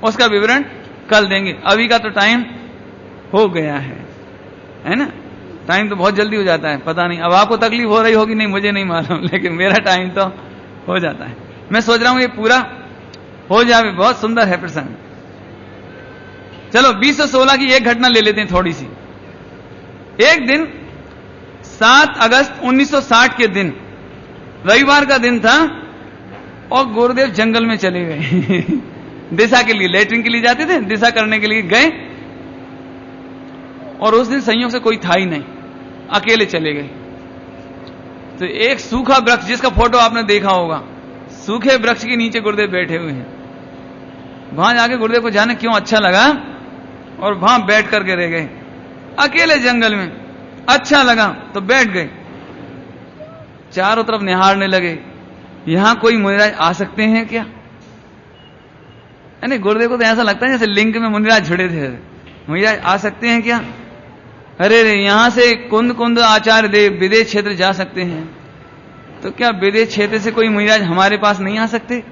उसका विवरण कल देंगे। अभी का तो टाइम हो गया है ना। टाइम तो बहुत जल्दी हो जाता है, पता नहीं अब आपको तकलीफ हो रही होगी नहीं, मुझे नहीं मालूम, लेकिन मेरा टाइम तो हो जाता है। मैं सोच रहा हूं ये पूरा हो जाए, बहुत सुंदर है प्रसंग। चलो 2016 की एक घटना ले लेते हैं थोड़ी सी। एक दिन 7 अगस्त 1960 के दिन, रविवार का दिन था और गुरुदेव जंगल में चले गए। दिशा के लिए, लेटरिन के लिए जाते थे, दिशा करने के लिए गए और उस दिन संयोग से कोई था ही नहीं, अकेले चले गए। तो एक सूखा वृक्ष, जिसका फोटो आपने देखा होगा, सूखे वृक्ष के नीचे गुरुदेव बैठे हुए हैं। वहां जाके गुरुदेव को जाने क्यों अच्छा लगा और वहां बैठ करके रह गए अकेले जंगल में। अच्छा लगा तो बैठ गए, चारों तरफ निहारने लगे, यहां कोई मुनिराज आ सकते हैं क्या? यानी गुरुदेव को तो ऐसा लगता है जैसे लिंक में मुनिराज जुड़े थे, मुनिराज आ सकते हैं क्या? अरे रे, यहां से कुंद कुंद आचार्य देव विदेश क्षेत्र जा सकते हैं, तो क्या विदेश क्षेत्र से कोई मुनिराज हमारे पास नहीं आ सकते?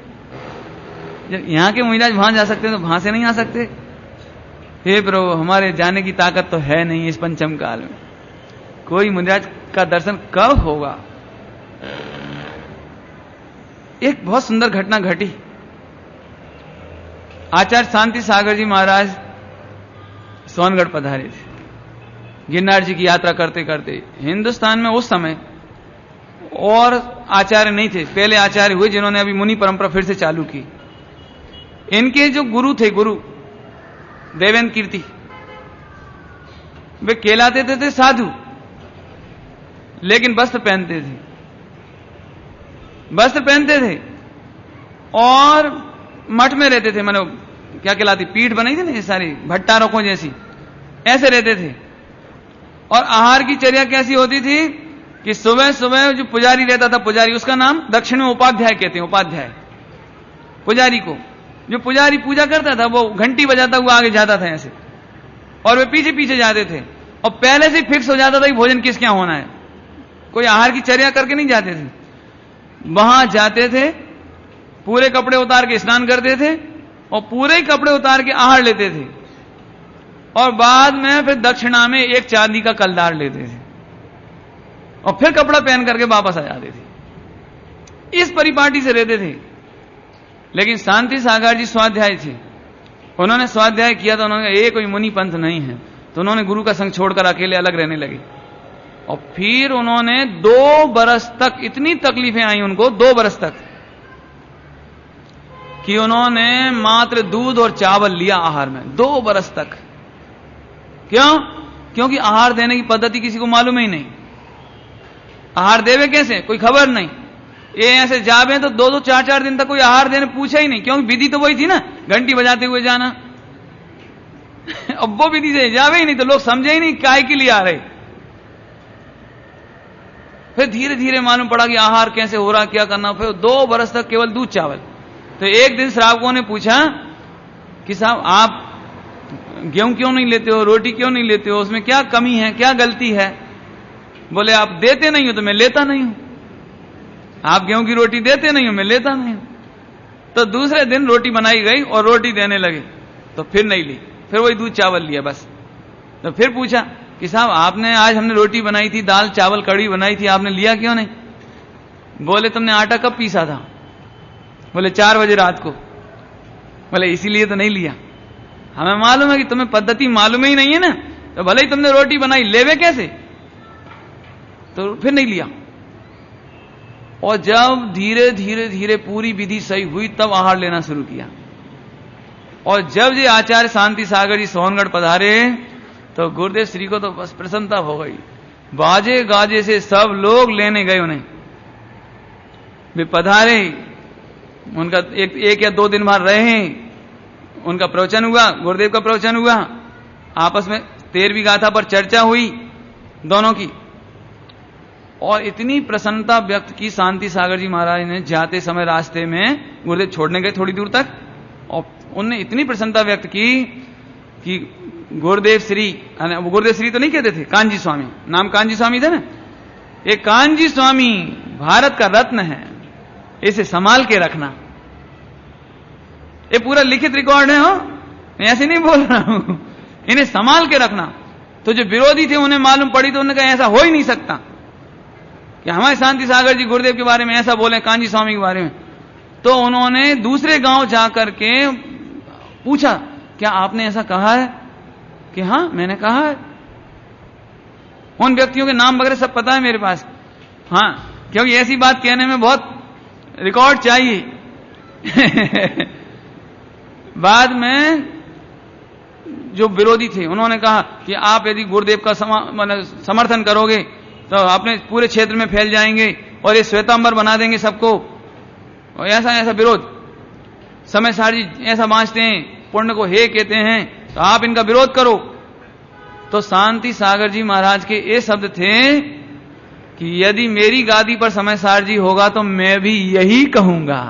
जब यहां के मुनिराज वहां जा सकते हैं तो वहां से नहीं आ सकते? हे प्रभु, हमारे जाने की ताकत तो है नहीं इस पंचम काल में, कोई मुनिराज का दर्शन कब होगा? एक बहुत सुंदर घटना घटी। आचार्य शांति सागर जी महाराज सोनगढ़ पधारे थे। गिरनार जी की यात्रा करते करते हिंदुस्तान में उस समय और आचार्य नहीं थे, पहले आचार्य हुए जिन्होंने अभी मुनि परंपरा फिर से चालू की। इनके जो गुरु थे, गुरु देवेंद्र कीर्ति, वे कहलाते थे साधु, लेकिन वस्त्र पहनते थे, वस्त्र पहनते थे और मठ में रहते थे। मानो क्या कहलाती, पीठ बनाई थी ना ये सारी भट्टा रखो जैसी, ऐसे रहते थे। और आहार की चर्या कैसी होती थी कि सुबह सुबह जो पुजारी रहता था, पुजारी, उसका नाम दक्षिण में उपाध्याय कहते हैं, उपाध्याय पुजारी को, जो पुजारी पूजा करता था वो घंटी बजाता हुआ आगे जाता था ऐसे, और वे पीछे पीछे जाते थे और पहले से फिक्स हो जाता था कि भोजन किस क्या होना है, कोई आहार की चर्या करके नहीं जाते थे। वहां जाते थे, पूरे कपड़े उतार के स्नान करते थे और पूरे कपड़े उतार के आहार लेते थे और बाद में फिर दक्षिणा में एक चांदी का कलदार लेते थे और फिर कपड़ा पहन करके वापस आ जाते थे। इस परिपाटी से रहते थे। लेकिन शांति सागर जी स्वाध्याय थे, उन्होंने स्वाध्याय किया तो उन्होंने ये कोई मुनि पंथ नहीं है, तो उन्होंने गुरु का संग छोड़कर अकेले अलग रहने लगे। और फिर उन्होंने 2 बरस तक, इतनी तकलीफें आई उनको 2 बरस तक, कि उन्होंने मात्र दूध और चावल लिया आहार में 2 बरस तक। क्यों? क्योंकि आहार देने की पद्धति किसी को मालूम ही नहीं। आहार देवे कैसे, कोई खबर नहीं। ये ऐसे जावे तो 2-2, 4-4 दिन तक कोई आहार देने पूछा ही नहीं, क्योंकि विधि तो वही थी ना, घंटी बजाते हुए जाना। अब वो विधि से जावे ही नहीं तो लोग समझे ही नहीं काय के लिए आ रहे। फिर धीरे धीरे मालूम पड़ा कि आहार कैसे हो रहा, क्या करना। फिर 2 बरस तक केवल दूध चावल। तो एक दिन श्रावकों ने पूछा कि साहब आप गेहूं क्यों नहीं लेते हो, रोटी क्यों नहीं लेते हो, उसमें क्या कमी है, क्या गलती है? बोले आप देते नहीं हो तो मैं लेता नहीं हूं, आप गेहूं की रोटी देते नहीं हो, मैं लेता नहीं हूं। तो दूसरे दिन रोटी बनाई गई और रोटी देने लगे, तो फिर नहीं ली, फिर वही दूध चावल लिया बस। तो फिर पूछा कि साहब आपने, आज हमने रोटी बनाई थी, दाल चावल कड़ी बनाई थी, आपने लिया क्यों नहीं? बोले तुमने आटा कब पीसा था? बोले 4 बजे रात को। बोले इसीलिए तो नहीं लिया, हमें मालूम है कि तुम्हें पद्धति मालूम ही नहीं है ना, तो भले ही तुमने रोटी बनाई, लेवे कैसे? तो फिर नहीं लिया। और जब धीरे धीरे धीरे पूरी विधि सही हुई तब आहार लेना शुरू किया। और जब ये आचार्य शांति सागर जी सोनगढ़ पधारे तो गुरुदेव श्री को तो बस प्रसन्नता हो गई, बाजे गाजे से सब लोग लेने गए उन्हें। वे पधारे, उनका एक या 2 दिन बाद रहे, उनका प्रवचन हुआ, गुरुदेव का प्रवचन हुआ, आपस में 13वीं गाथा पर चर्चा हुई दोनों की। और इतनी प्रसन्नता व्यक्त की शांति सागर जी महाराज ने, जाते समय रास्ते में गुरुदेव छोड़ने गए थोड़ी दूर तक, और उनने इतनी प्रसन्नता व्यक्त की कि गुरुदेव श्री तो नहीं कहते थे, कांजी स्वामी, नाम कांजी स्वामी था ना, ये कांजी स्वामी भारत का रत्न है, इसे संभाल के रखना। ये पूरा लिखित रिकॉर्ड है, हो, मैं ऐसे नहीं बोल रहा हूं, इन्हें संभाल के रखना। तो जो विरोधी थे उन्हें मालूम पड़ी, तो उन्होंने कहा ऐसा हो ही नहीं सकता कि हमारे शांति सागर जी गुरुदेव के बारे में ऐसा बोले, कांजी स्वामी के बारे में। तो उन्होंने दूसरे गांव जाकर के पूछा, क्या आपने ऐसा कहा है? कि हां मैंने कहा है। उन व्यक्तियों के नाम वगैरह सब पता है मेरे पास, हां, क्योंकि ऐसी बात कहने में बहुत रिकॉर्ड चाहिए। बाद में जो विरोधी थे उन्होंने कहा कि आप यदि गुरुदेव का समर्थन करोगे तो अपने पूरे क्षेत्र में फैल जाएंगे और ये श्वेतांबर बना देंगे सबको, और ऐसा विरोध। समय सारी ऐसा बांचते हैं, पुण्य को हे कहते हैं, तो आप इनका विरोध करो। तो शांति सागर जी महाराज के ये शब्द थे कि यदि मेरी गादी पर समय सार जी होगा तो मैं भी यही कहूंगा।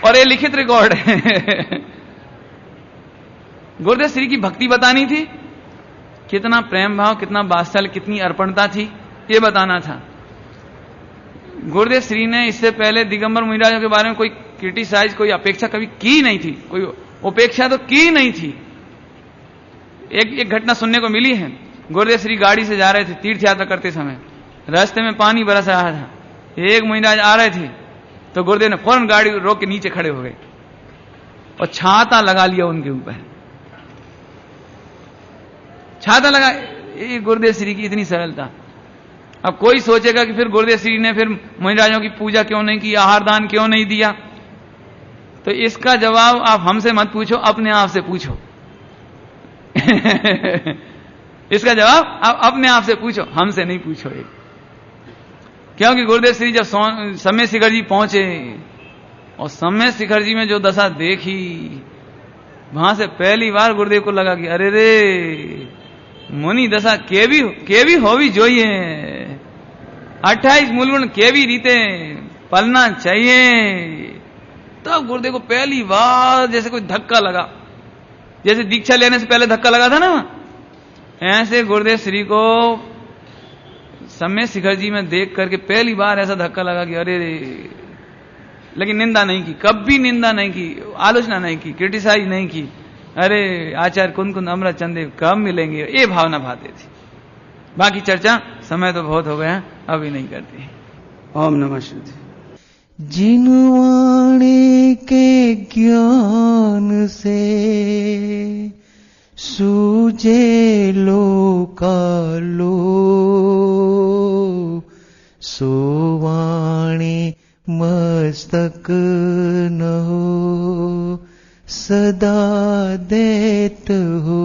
और ये लिखित रिकॉर्ड है। गुरुदेव श्री की भक्ति बतानी थी, कितना प्रेम भाव, कितना वात्सल्य, कितनी अर्पणता थी, ये बताना था। गुरुदेव श्री ने इससे पहले दिगंबर मुनिराजों के बारे में कोई क्रिटिसाइज, कोई अपेक्षा कभी की नहीं थी, कोई उपेक्षा तो की नहीं थी। एक घटना सुनने को मिली है, गुरुदेव श्री गाड़ी से जा रहे थे तीर्थ यात्रा करते समय, रास्ते में पानी बरस रहा था, एक मुनिराज आ रहे थे, तो गुरुदेव ने फौरन गाड़ी रोक के नीचे खड़े हो गए और छाता लगा लिया उनके ऊपर। छाता लगा, ये गुरुदेव श्री की इतनी सरलता। अब कोई सोचेगा कि फिर गुरुदेव श्री ने फिर मुनिराजों की पूजा क्यों नहीं की, आहार दान क्यों नहीं दिया, तो इसका जवाब आप हमसे मत पूछो, अपने आप से पूछो। इसका जवाब आप अपने आप से पूछो, हमसे नहीं पूछो। क्योंकि गुरुदेव श्री जब सम्य शिखर जी पहुंचे और सम्य शिखर जी में जो दशा देखी, वहां से पहली बार गुरुदेव को लगा कि अरे रे, मुनि दशा केवी होवी जोइए, 28 मूलगुण केवी रीते पलना चाहिए। तब गुरुदेव को पहली बार जैसे कोई धक्का लगा, जैसे दीक्षा लेने से पहले धक्का लगा था ना, ऐसे गुरुदेव श्री को सम्य शिखर जी में देख करके पहली बार ऐसा धक्का लगा कि अरे रे। लेकिन निंदा नहीं की, कभी निंदा नहीं की, आलोचना नहीं की, क्रिटिसाइज नहीं की, अरे आचार्य कुंद अमृत चंदेव कब मिलेंगे, ये भावना भाते थी। बाकी चर्चा समय तो बहुत हो गया, अभी नहीं करते। ओम नमः शिवाय। जिनवाणे के ज्ञान से सूझे लोकालो, सोवाणे मस्तक न हो सदा देत हो।